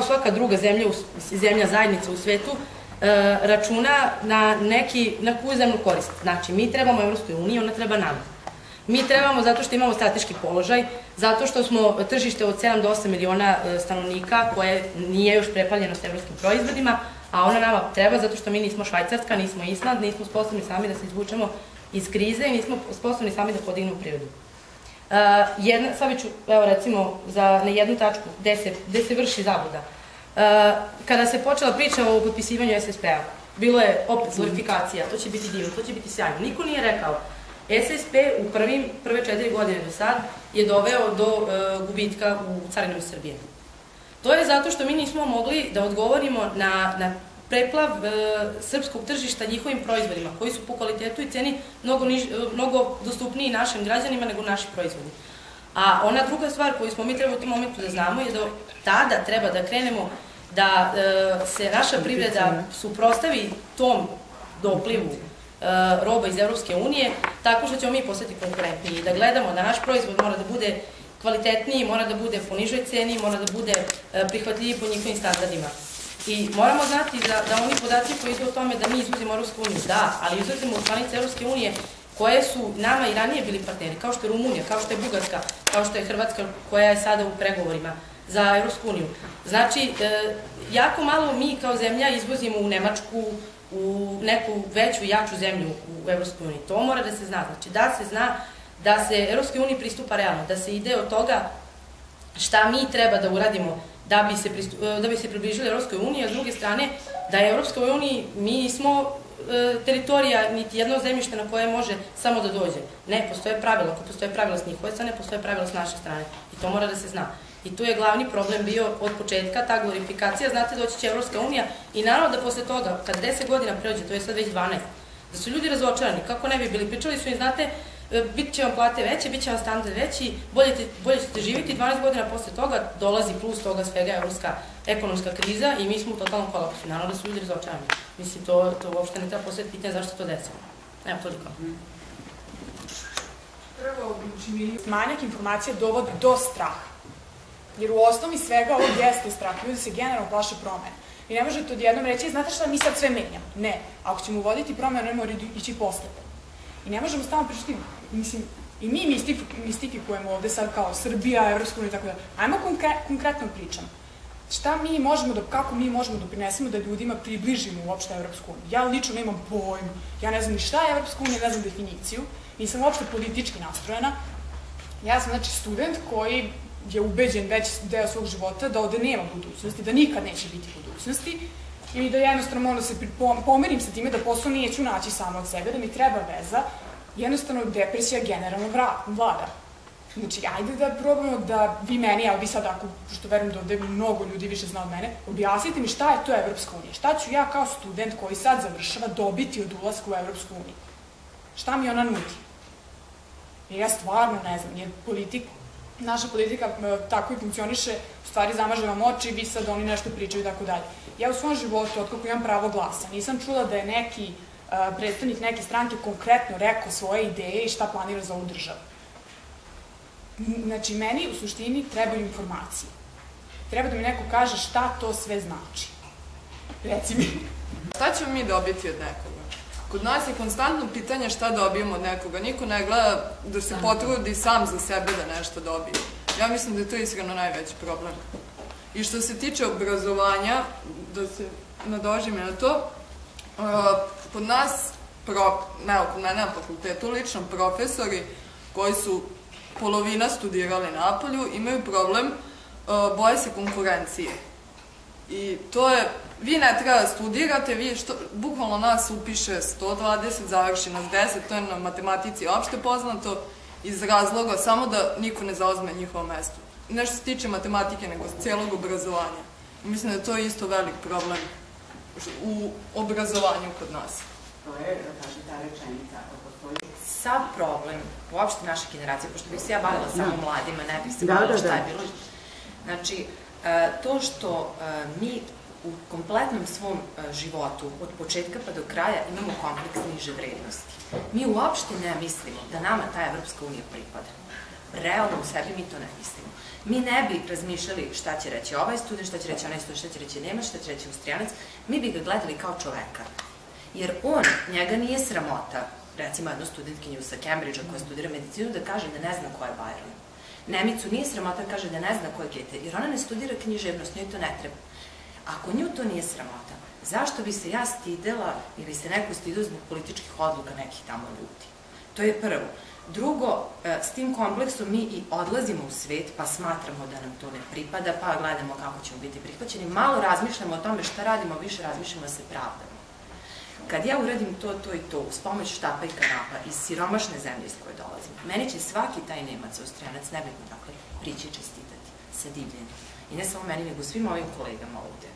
Svaka druga zemlja zajednica u svetu računa na neku uzemnu korist. Znači, mi trebamo Evropskoj uniji, ona treba nama. Mi trebamo zato što imamo strateški položaj, zato što smo tržište od 7 do 8 miliona stanovnika koje nije još prepaljeno s evropskim proizvodima, a ona nama treba zato što mi nismo Švajcarska, nismo Island, nismo sposobni sami da se izvučemo iz krize i nismo sposobni sami da podignemo privredu. Sad ću, evo recimo, na jednu tačku gde se vrši zabluda. Kada se počela priča o potpisivanju SSP-a, bilo je opet glorifikacija, to će biti divno, to će biti sjajno. Niko nije rekao, SSP u prve 4 godine do sad je doveo do gubitka u carinama Srbije. To je zato što mi nismo mogli da odgovorimo na preplav srpskog tržišta njihovim proizvodima, koji su po kvalitetu i ceni mnogo dostupniji našim građanima nego naši proizvodi. A ona druga stvar koju smo mi trebali u tom momentu da znamo je da tada treba da krenemo da se naša privreda suprotstavi tom doplivu roba iz Evropske unije, tako što ćemo mi postati konkurentniji i da gledamo da naš proizvod mora da bude kvalitetniji, mora da bude po nižoj ceni, mora da bude prihvatljiviji po njihovim standardima. I moramo znati da oni podaci koji idu o tome da mi izvozimo Evropsku uniju, da, ali izvozimo u članice Evropske unije koje su nama i ranije bili partneri, kao što je Rumunija, kao što je Bugarska, kao što je Hrvatska koja je sada u pregovorima za Evropsku uniju. Znači, jako malo mi kao zemlja izvozimo u Nemačku, u neku veću, jaču zemlju u Evropskoj uniji. To mora da se zna. Znači, da se zna da se Evropskoj uniji pristupa realno, da se ide od toga šta mi treba da uradimo da bi se približili Evropskoj uniji, a s druge strane da je Evropskoj uniji mi nismo teritorija, niti jedno zemljište na koje može samo da dođe. Ne, postoje pravila. Ako postoje pravila s njihove strane, postoje pravila s naše strane. I to mora da se zna. I tu je glavni problem bio od početka, ta glorifikacija, znate, doći će Evropska unija i naravno da posle toga, kad 10 godina prođe, to je sad već 12, da su ljudi razočarani, kako ne bi bili, pričali su im, znate, bit će vam plate veće, bit će vam standard veći, bolje ćete živjeti, 12 godina posle toga dolazi plus toga svega evropska ekonomska kriza i mi smo u totalnom kolapsu. Naravno da su ljudi razočarani. Mislim, to uopšte ne treba postaviti pitanje zašto to desilo. Evo, toliko.
Prvo, manjak informacija dovodi do straha. Jer u osnovi svega ovog jeste strah. Ljudi se generalno plaše promene. I ne možete odjednom reći, znate šta, mi sad sve menjamo. Ne. Ako ćemo uvoditi promene, ne mora ići poslepo. I ne možemo stalno pričati, mislim, i mi mistifikujemo ovde sad kao Srbija, Evropska unija i tako da. Ajmo konkretno pričam. Šta mi možemo da, kako mi možemo da prinesemo da ljudima približimo uopšte Evropsku uniju? Ja lično nemam pojmu. Ja ne znam ni šta je Evropska unija, ne znam definiciju. Nisam uopšte politički nastrojena. Ja sam, znači, student koji je ubeđen već deo svog života da ovde nema budućnosti, da nikad neće biti budućnosti i da jednostavno moram da se pomerim sa time da posao neću naći samo od sebe, da mi treba veza, jednostavno depresija generalno vlada. Znači, ajde da probamo da vi meni, evo vi sad, ako, što verujem da ovde mnogo ljudi više zna od mene, objasnite mi šta je to Evropska unija, šta ću ja kao student koji sad završava dobiti od ulaska u Evropsku uniju, šta mi ona nudi? Jer ja stvarno ne znam, jer naša politika tako i funkcioniše, u stvari zamaže vam oči, vi sad oni nešto pričaju i tako dalje. Ja u svom životu, otkako imam pravo glasa, nisam čula da je neki predstavnik neke stranke konkretno rekao svoje ideje i šta planira za ovu državu. Znači, meni u suštini trebaju informacije. Treba da mi neko kaže šta to sve znači. Reci mi.
Šta ćemo mi dobiti od nekoga? Kod nas je konstantno pitanje šta dobijemo od nekoga. Niko ne gleda da se potrudi sam za sebe da nešto dobije. Ja mislim da je to iskreno najveći problem. I što se tiče obrazovanja, da se nadožim na to, kod nas, kod mene na fakultetu, lično profesori koji su polovina studirali napolju, imaju problem, boje se konkurencije. I to je, vi ne treba da studirate, vi bukvalno nas upiše 120, završi nas 10, to je na matematici opšte poznato, iz razloga samo da niko ne zauzme njihovo mesto. Ne što se tiče matematike, nego celog obrazovanja. Mislim da je to isto velik problem u obrazovanju kod nas.
To je, da kaže, ta rečenica, ako postoji.
Sav problem uopšte naše generacije, pošto bih se ja bavila samo mladima, ne bih se bavila šta je bilo. Znači, to što mi u kompletnom svom životu, od početka pa do kraja, imamo kompleks niže vrednosti. Mi uopšte ne mislimo da nama ta Evropska unija pripada. Realno u sebi mi to ne mislimo. Mi ne bi razmišljali šta će reći ovaj student, šta će reći onaj student, šta će reći Nemac, šta će reći Austrijanac. Mi bi ga gledali kao čoveka. Jer njega nije sramota, recimo jednu studentkinju sa Cambridgea koja studira medicinu, da kaže da ne zna ko je Byron. Nemicu nije sramota kaže da ne zna ko je Goethe, jer ona ne studira književnost, njoj to ne treba. Ako nju to nije sramota, Zašto bi se ja stidela ili se neko stidio zbog političkih odluka nekih tamo ljudi? To je prvo. Drugo, s tim kompleksom mi i odlazimo u svet, pa smatramo da nam to ne pripada, pa gledamo kako ćemo biti prihvaćeni. Malo razmišljamo o tome šta radimo, više razmišljamo da se pravdamo. Kad ja uradim to i to, uz pomoć štapa i kanapa, iz siromašne zemlje iz koje dolazim, meni će svaki taj Nemac, Austrijanac, nebitno dakle, prići čestitati sa divljenjem. I ne samo meni, nego svim ovim kolegama ovde.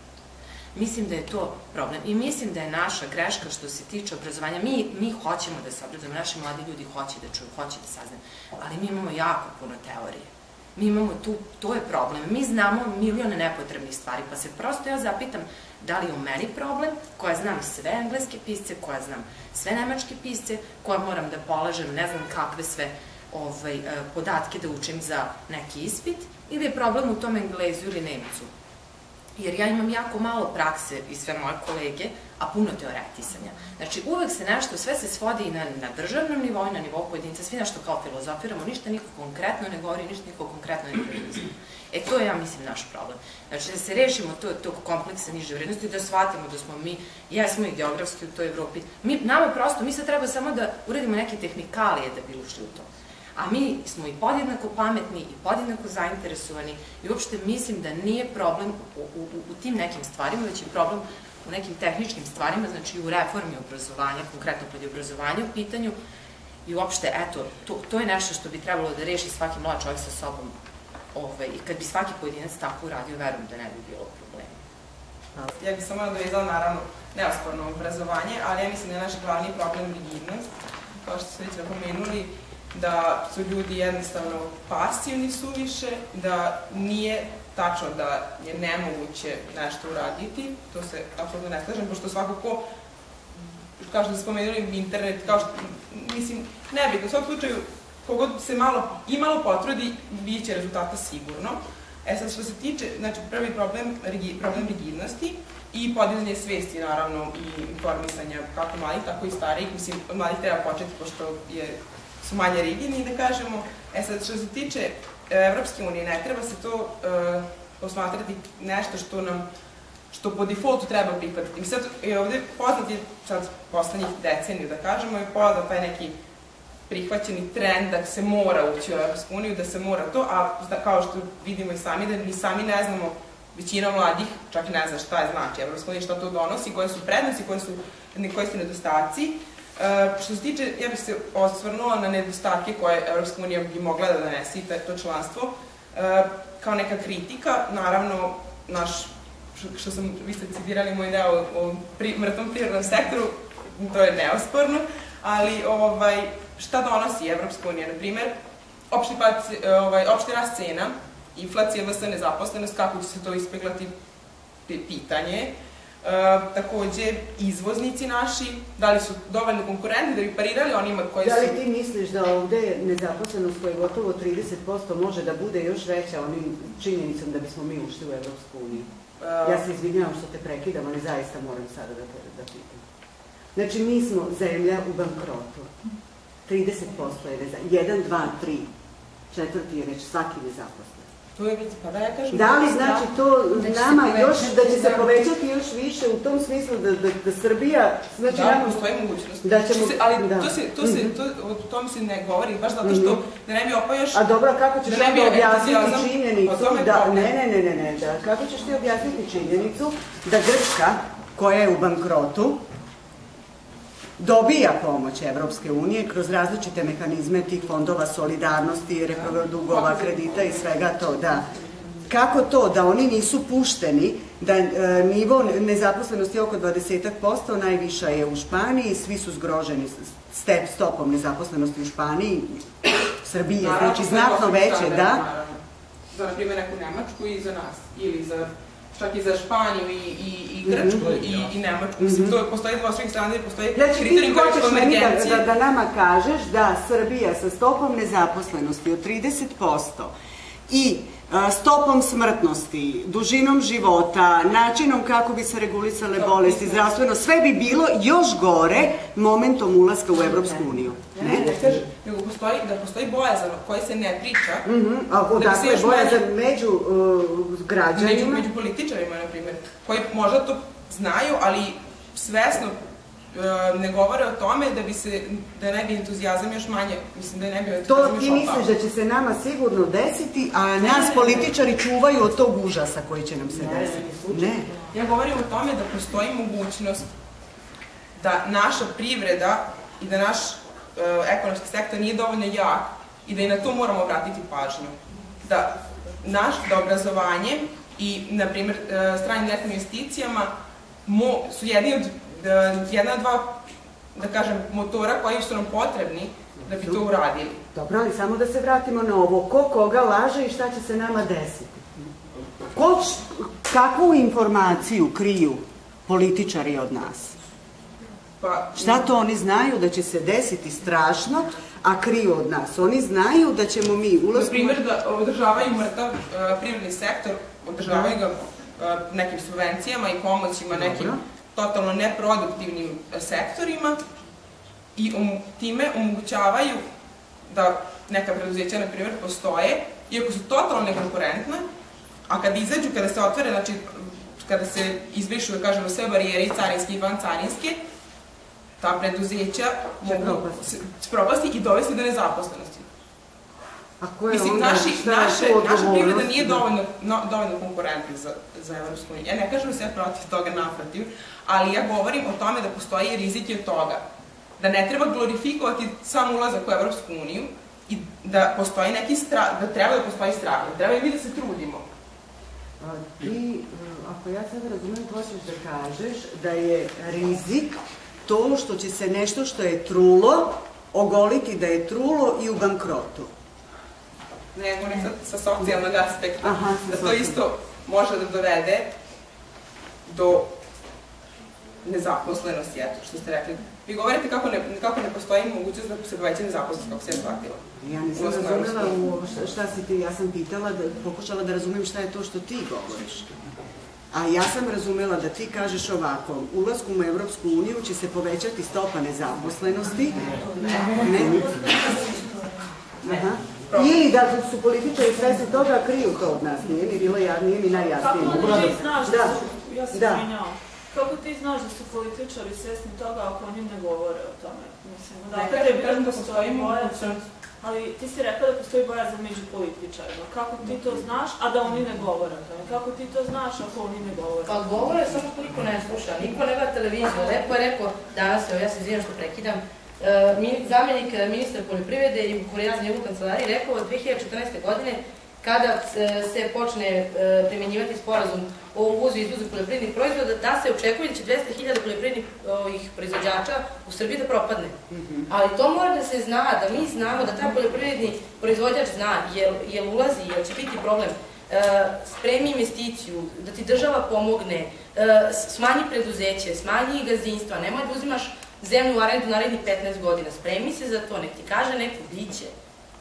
Mislim da je to problem i mislim da je naša greška što se tiče obrazovanja. Mi hoćemo da se obrazujemo, naši mladi ljudi hoće da čuju, hoće da saznaju, ali mi imamo jako puno teorije. Mi imamo tu, to je problem. Mi znamo milione nepotrebnih stvari, pa se prosto ja zapitam da li je u meni problem, koja znam sve engleske pisce, koja znam sve nemačke pisce, koja moram da polažem ne znam kakve sve podatke da učim za neki ispit, ili je problem u tom Englezu ili Nemcu. Jer ja imam jako malo prakse i sve moje kolege, a puno teoretisanja. Znači, uvek se nešto, sve se svodi i na državnom nivou, na nivou pojedinca, svi nešto kao filozofiramo, ništa niko konkretno ne govori, ništa niko konkretno ne realizuje. To je, ja mislim, naš problem. Znači, da se rešimo tog kompleksa niže vrednosti, da shvatimo da smo mi, jesmo i geografski u toj Evropi. Nama prosto, mi sad treba samo da uradimo neke tehnikalije da bi ušli u to. A mi smo i podjednako pametni i podjednako zainteresovani i uopšte mislim da nije problem u tim nekim stvarima, već je problem u nekim tehničkim stvarima, znači u reformi obrazovanja, konkretno kad je obrazovanje u pitanju i uopšte, eto, to je nešto što bi trebalo da reši svaki mlad čovjek sa sobom i kad bi svaki pojedinac tako uradio, verujem da ne bi bilo problema.
Ja bih samo nadovezala, naravno, neosporno obrazovanje, ali ja mislim da je naš glavni problem rigidnost, kao što ste već napomenuli, da su ljudi jednostavno pasivni suviše, da nije tačno da je nemoguće nešto uraditi, to se apsolutno ne slažem, pošto svako ko, kao što ste spomenuli, internet, kao što, mislim, nebitno, u svakom slučaju, kogod se malo potrudi, bit će rezultata sigurno. Sad, što se tiče, znači, prvi problem rigidnosti i podizanje svesti, naravno, i informisanja kako mladih, tako i starijih, mislim, od mladih treba početi, pošto su manje rigidni, da kažemo. Sad, što se tiče Evropske unije, ne treba se to posmatrati nešto što po defaultu treba prihvatiti. Mi sad, ovde poznat je, sad, poslednjih deceniju, da kažemo, je poznat taj neki prihvaćeni trend da se mora ući u Evropsku uniju, da se mora to, a kao što vidimo i sami, da mi sami ne znamo, većina mladih čak ne zna šta je znači Evropska unija, šta to donosi, koje su prednosti, koji su nedostaci. Što se tiče, ja bih se osvrnula na nedostatke koje Evropska unija bi mogla da donese i to članstvo, kao neka kritika, naravno, što sam, vi ste citirali moj deo o mrtvom prirodnom sektoru, to je neosporno, ali šta donosi Evropska unija? Naprimer, opšti rast cena, inflacija, vrsta nezaposlenost, kako će se to ispeglati, pitanje. Takođe, izvoznici naši, da li su dovoljno konkurentni da bi parirali onima koji su...
Da li ti misliš da ovde nezaposlenost koja je gotovo 30% može da bude još veća onim činjenicom da bismo mi ušli u Evropsku uniju? Ja se izvinjavam što te prekidam, ali zaista moram sada da pitam. Znači, mi smo zemlja u bankrotu. 30% je nezaposlenost. 1, 2, 3. Četvrti je već svaki nezaposlen.
To je već, pa da ja kažem...
Da li znači to nama još, da će se povećati još više u tom smislu da Srbija...
Da, postoji mogućnost. Ali o tom se ne govori, baš zato što da ne bi opao još...
A dobro, kako ćeš onda objasniti činjenicu da... Ne, kako ćeš ti objasniti činjenicu da Grčka, koja je u bankrotu, dobija pomoć Evropske unije kroz različite mehanizme tih fondova solidarnosti, dugova, kredita i svega to, da. Kako to da oni nisu pušteni, da nivo nezaposlenosti je oko 20%, najviša je u Španiji, svi su zgroženi stopom nezaposlenosti u Španiji, Srbije, znači znatno veće, da?
Za, na primjer, neku Nemačku i za nas, ili za čak i za Španiju i Grčku i Nemačku. Mislim, to postoji dvostruki standard, postoji kriterijum koji su konvergencije.
Znači, ti hoćeš meni da nama kažeš da Srbija sa stopom nezaposlenosti od 30% i stopom smrtnosti, dužinom života, načinom kako bi se regulisale bolesti, zdravstveno, sve bi bilo još gore momentom ulaska u Evropsku uniju.
Ne, nego da postoji bojazan koji se ne priča.
A odakle je bojazan među građanima?
Među političarima, na primjer, koji možda to znaju, ali svesno ne govore o tome da ne bi entuzijazam još manje, mislim da ne bi entuzijazam još
To ti misliš da će se nama sigurno desiti, a nas političari čuvaju od tog užasa koji će nam se desiti? Ne.
Ja govorim o tome da postoji mogućnost da naša privreda i da naš ekonomski sektor nije dovoljno jak i da i na to moramo obratiti pažnju. Da obrazovanje i, na primjer, stranim direktnim investicijama su jedna od dva, da kažem, motora koji su nam potrebni da bi to uradili.
Dobro, ali samo da se vratimo na ovo. Ko koga laže i šta će se nama desiti? Kakvu informaciju kriju političari od nas? Šta to oni znaju da će se desiti strašno, a kriju od nas? Oni znaju da ćemo mi
Na primjer, da održavaju mrtav privredni sektor, održavaju ga nekim subvencijama i pomoćima nekim totalno neproduktivnim sektorima i time omogućavaju da neka preduzeća, na primjer, postoje, iako su totalno nekonkurentne, a kada izađu, kada se otvore, znači kada se izbrišu, da kažemo, sve barijere i carinske i vancarinske, ta preduzeća mogu propasti i dovesti do nezaposlenosti. Mislim, naša privreda nije dovoljno konkurentna za Evropsku uniju. Ja ne kažem se protiv toga, naprotiv, ali ja govorim o tome da postoji rizik od toga. Da ne treba glorifikovati sam ulazak u Evropsku uniju i da postoji neki strah, da treba da postoji strah, da treba i mi da se trudimo.
Ti, ako ja sad razumem, hoćeš da kažeš da je rizik to što će se nešto što je trulo ogoliti da je trulo i u bankrotu.
Ne, govorim sa socijalnog aspekta, da to isto može da dovede do nezaposlenosti, eto, što ste rekli. Vi govorite kako ne postoji mogućnost da se poveća nezaposlenost, kako se je shvatila.
Ja nisam razumela šta si ti, ja sam pitala, pokušala da razumem šta je to što ti govoriš. A ja sam razumela da ti kažeš ovako, ulaskom u Evropsku uniju će se povećati stopa nezaposlenosti. Ne. Ili da su političari svesni toga, kriju to od nas, nije mi bilo nije mi najjasnije.
Kako ti znaš ja se izvinjavam, kako ti znaš da su političari svesni toga ako oni ne govore o tome? Mislim, da postoji bojazan, ali ti si rekao da postoji bojazan među političarima. Kako ti to znaš, a da oni ne govore o tome? Kako ti to znaš ako oni ne govore?
Pa govore samo koliko ne sluša, niko ne gleda televiziju. Lepo je rekao danas, ja se izvinjam što prekidam, zamjenik ministra poljoprivrede i koordinator njegovu kancelariji rekao od 2014. godine kada se počne primjenjivati sporazum o uvozu i izvozu poljoprivrednih proizvoda, da se očekuje da će 200.000 poljoprivrednih proizvođača u Srbiji da propadne. Ali to mora da se zna, da mi znamo, da taj poljoprivredni proizvođač zna, jel ulazi, jel će biti problem, spremi investiciju, da ti država pomogne, smanji preduzeće, smanji gazdinstva, nemoj da uzimaš zemlju u arendu narednih 15 godina, spremi se za to, nek ti kaže neko, biće,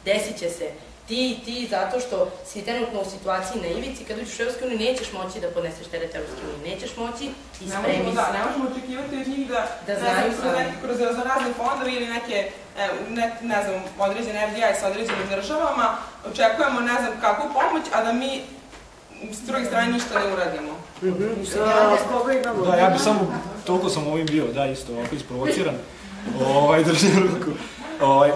desit će se. Ti, zato što si trenutno u situaciji na ivici, kad uđeš u Evropsku uniju, nećeš moći da podneseš teret Evropske unije, nećeš moći i spremi se.
Ne možemo očekivati od njih da znaju kroz razne fondove ili neke, ne znam, određene FDI sa određenim državama, očekujemo ne znam kakvu pomoć, a da mi s druge strane ništa ne uradimo.
Da, ja bi samo, toliko sam ovim bio, da, isto, ovako isprovociran, držim ruku.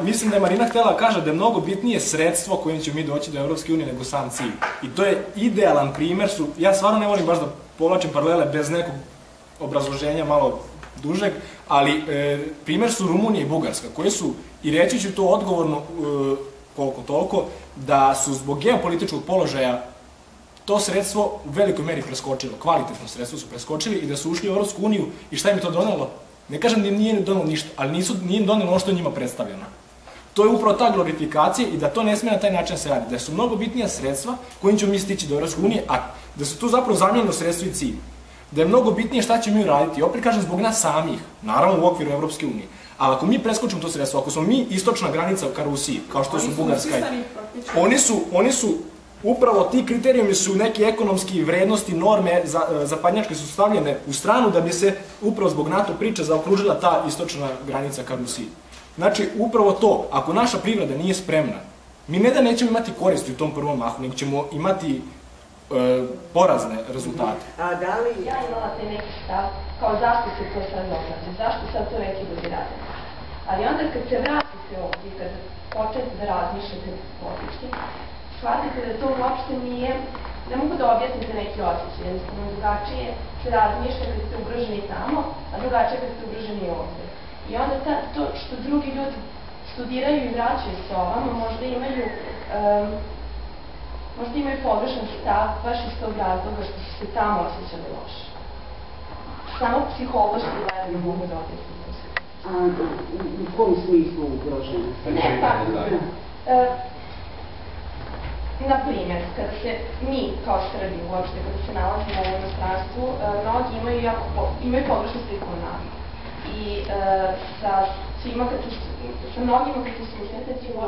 Mislim da je Marina htjela kaže da je mnogo bitnije sredstvo kojim ćemo mi doći do Evropske unije nego sam cilj. I to je idealan primer, ja stvarno ne volim baš da povlačim paralele bez nekog obrazloženja malo dužeg, ali primer su Rumunija i Bugarska, koji su, i reći ću to odgovorno koliko toliko, da su zbog geopolitičkog položaja to sredstvo u velikoj meri preskočilo, kvalitetno sredstvo su preskočili i da su ušli u Evropsku uniju i šta im je to donelo? Ne kažem da im nije donelo ništa, ali nije im donelo ono što je njima predstavljeno. To je upravo ta glorifikacija i da to ne smije na taj način se radi. Da su mnogo bitnija sredstva kojim ćemo mi stići do Evropske unije, a da su tu zapravo zamijenjeno sredstvo i cilj. Da je mnogo bitnije šta ćemo mi uraditi, opet kažem zbog nas samih, naravno u okviru Evropske unije. Ali ako mi preskočimo to sredstvo, ako smo mi istočna granica ka Rusiji, kao što su Bugarska, oni su upravo ti kriterijumi su neke ekonomske vrednosti, norme zapadnjačke su stavljene u stranu da bi se upravo zbog NATO priče zaokružila ta istočna granica ka Rusiji. Znači, upravo to, ako naša privreda nije spremna, mi ne da nećemo imati koristi u tom prvom mahu, nego ćemo imati porazne rezultate.
A da li...
Ja imala taj neki stav, kao zašto se to sad događa, zašto sad to neki ljudi rade. Ali onda kad se vratite ovdje, kad počnete da razmišljate logički, shvatite da to uopšte nije, ne mogu da objasnite neki osjećaj, jednostavno drugačije se razmišlja kad ste ugroženi tamo, a drugačije kad ste ugroženi ovdje. I onda to što drugi ljudi studiraju i vraćaju se ovamo, možda imaju pogrešan stav baš iz tog razloga što su se tamo osjećali loše. Samo psihološki gledano mogu da objasniti.
A u kom smislu ugroženi?
Ne, pa... Na primjer, kada se mi kao Srbi uopšte, kada se nalazimo u inostranstvu, mnogi imaju pogrešnu sliku o nama. I sa mnogima kad se susrete ćemo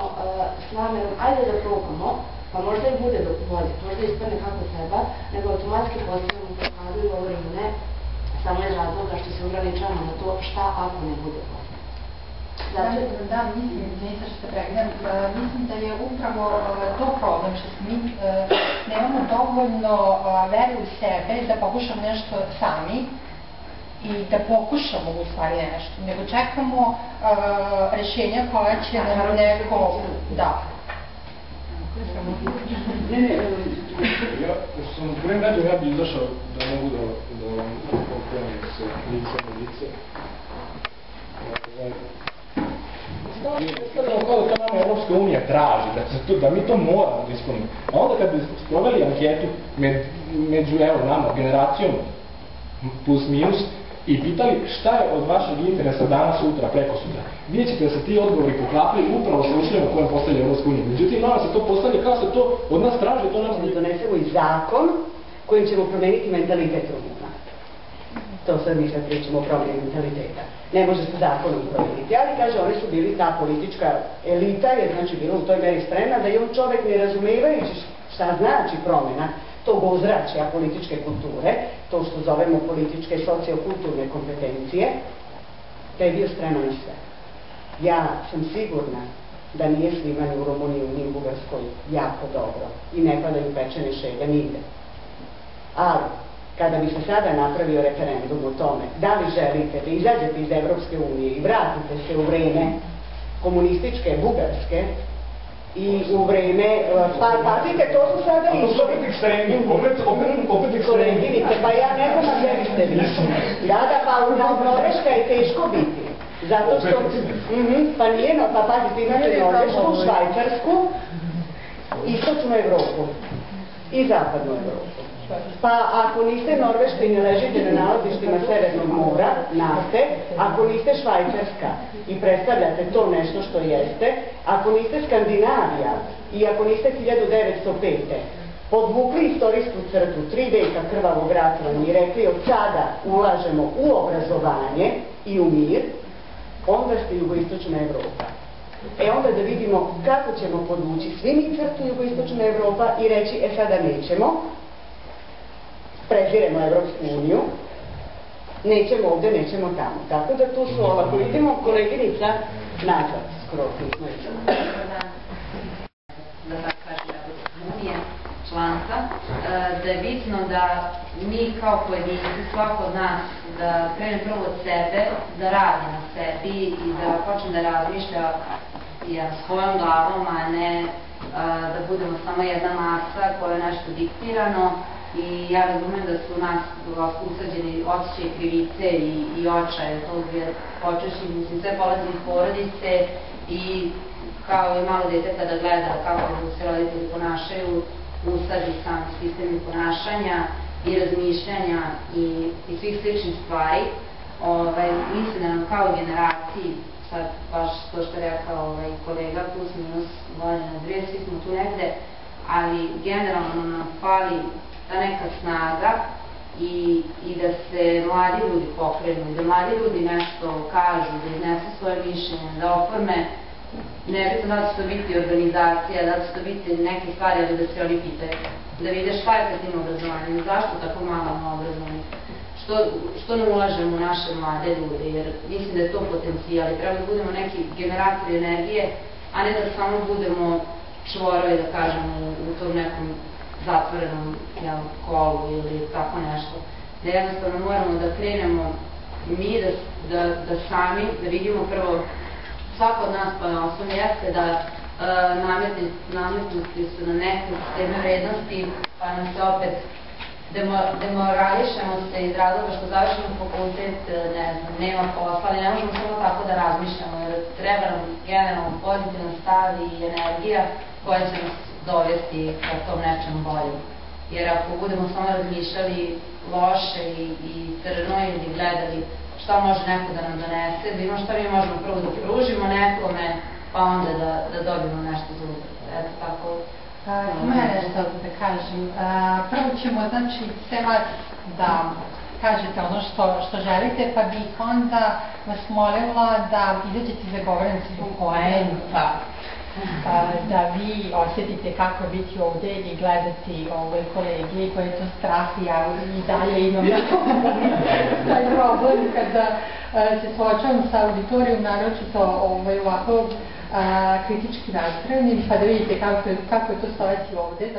s namerom, ajde da probamo, pa možda i bude bolje, možda ispadne kako treba, nego automatski postavljamo blokadu i govorimo ne, samo iz razloga što se ograničavamo na to šta ako ne bude bolje.
Da, mislim što se pregledam, mislim da je upravo to problem što mi nemamo dovoljno vere u sebe da pokušamo nešto sami i da pokušamo u stvari nešto, nego čekamo rešenja koja će nam neko... Da.
Ja sam u prvim redu, ja bih izašao da mogu da vam pokrenem se lice na lice. Kao da nama Evropska unija traži, da mi to moramo da ispunimo. A onda kad bi sproveli anketu među nama, generacijom plus minus, i pitali šta je od vašeg interesa danas, sutra, preko sutra, vidjet ćete da se ti odgovori poklapaju upravo sa ušljama kojem postavlja Evropska unija. Međutim, nama se to postavlja kao se to od nas traži, to nam...
Da donesemo i zakon kojim ćemo promeniti mentalitet Rumuna. To sad mi sad pričamo o promjeni mentaliteta. Ne može se zakonom promeniti, ali kaže, oni su bili ta politička elita, je znači bila u toj meri spremna da i on čovek ne razumevajući šta znači promjena tog ozračja političke kulture, to što zovemo političke sociokulturne kompetencije, da je bio spreman na sve. Ja sam sigurna da nije svima ni u Rumuniji, ni u Bugarskoj jako dobro i ne padaju pečene šege nigde. Ali, kada bi se sada napravio referendum o tome da li želite da izađete iz Evropske unije i vratite se u vreme komunističke Bugarske i u vreme, pazite, to su sada i...
A to su opet ekstremi, opet ekstremi.
Koleginice, pa ja ne znam gdje biste vi. Da, pa u Norveška je teško biti. Zato što... Pa nije, pa pazite, imate Norvešku, Švajcarsku, istočnu Evropu i zapadnu Evropu. Pa ako niste Norveška i ne ležite na nalazištima Severnog mora, nafte, ako niste Švajcarska i predstavljate to nešto što jeste, ako niste Skandinavija i ako niste 1905. podvukli istorijsku crtu 3 veka krvavog ratovanja i rekli od sada ulažemo u obrazovanje i u mir, onda ste jugoistočna Evropa. Onda da vidimo kako ćemo podvući svi mi crtu jugoistočna Evropa i reći, sada nećemo, preziremo Evropsku uniju, nećemo ovde, nećemo tamo. Tako da tu su, ako vidimo, koleginica nazad, skoro nismo išli.
Da tako kažem, Evropske unije, članstva, da je bitno da mi kao pojedinci, svako od nas, da krene prvo od sebe, da radi na sebi i da počne da razmišlja svojom glavom, a ne da budemo samo jedna masa koja je nešto diktirano. I ja razumem da su u nas usađeni osjećaj krivice i očaje, to je počeši, mislim, sve polazi iz porodice i kao i malo dete kada gleda kako se roditelji ponašaju, usađi sam sistem ponašanja i razmišljanja i svih sličnih stvari. Mislim da nam kao generaciji, sad baš to što je rekao kolega, plus minus godina dvije, svi smo tu negde, ali generalno nam fali ta neka snaga i da se mladi ljudi pokrenu, da mladi ljudi nešto kažu, da iznesu svoje mišljenje, da oforme, ne bitno da će to biti organizacija, da će to biti neke stvari, ali da se oni pitaju, da vide šta je sa tim obrazovanjem, zašto tako malo obrazovanje, što ne ulažemo u naše mlade ljude, jer mislim da je to potencijal i treba da budemo neki generatori energije, a ne da samo budemo čvorovi, da kažemo, u tom nekom zatvorenom kolu ili tako nešto. Da jednostavno moramo da krenemo mi da sami, da vidimo prvo, svako od nas pa osnovno jeste da nametnuti su na neke sisteme vrednosti, pa nam se opet demorališemo se iz razloga što završimo fakultet, ne znam, nema posla, ali ne možemo samo tako da razmišljamo, jer treba nam generalno pozitivna stav i energija koja će nas dovesti ka tom nečem boljem. Jer ako budemo samo razmišljali loše i crno ili gledali šta može neko da nam donese, da imamo šta mi možemo prvo da pružimo nekome, pa onda da dobijemo nešto drugo. Eto tako.
Ima je nešto da kažem. Prvo ćemo, znači, sve vas da kažete ono što želite, pa bih onda vas molila da izađete za govornicu poenta, da vi osjetite kako je biti ovde i gledati ove kolege koji je to strah i ja i dalje imam taj problem kada se suočavam sa auditorijom, naročito ovako kritički nastrojeni, pa da vidite kako je to stojati ovde.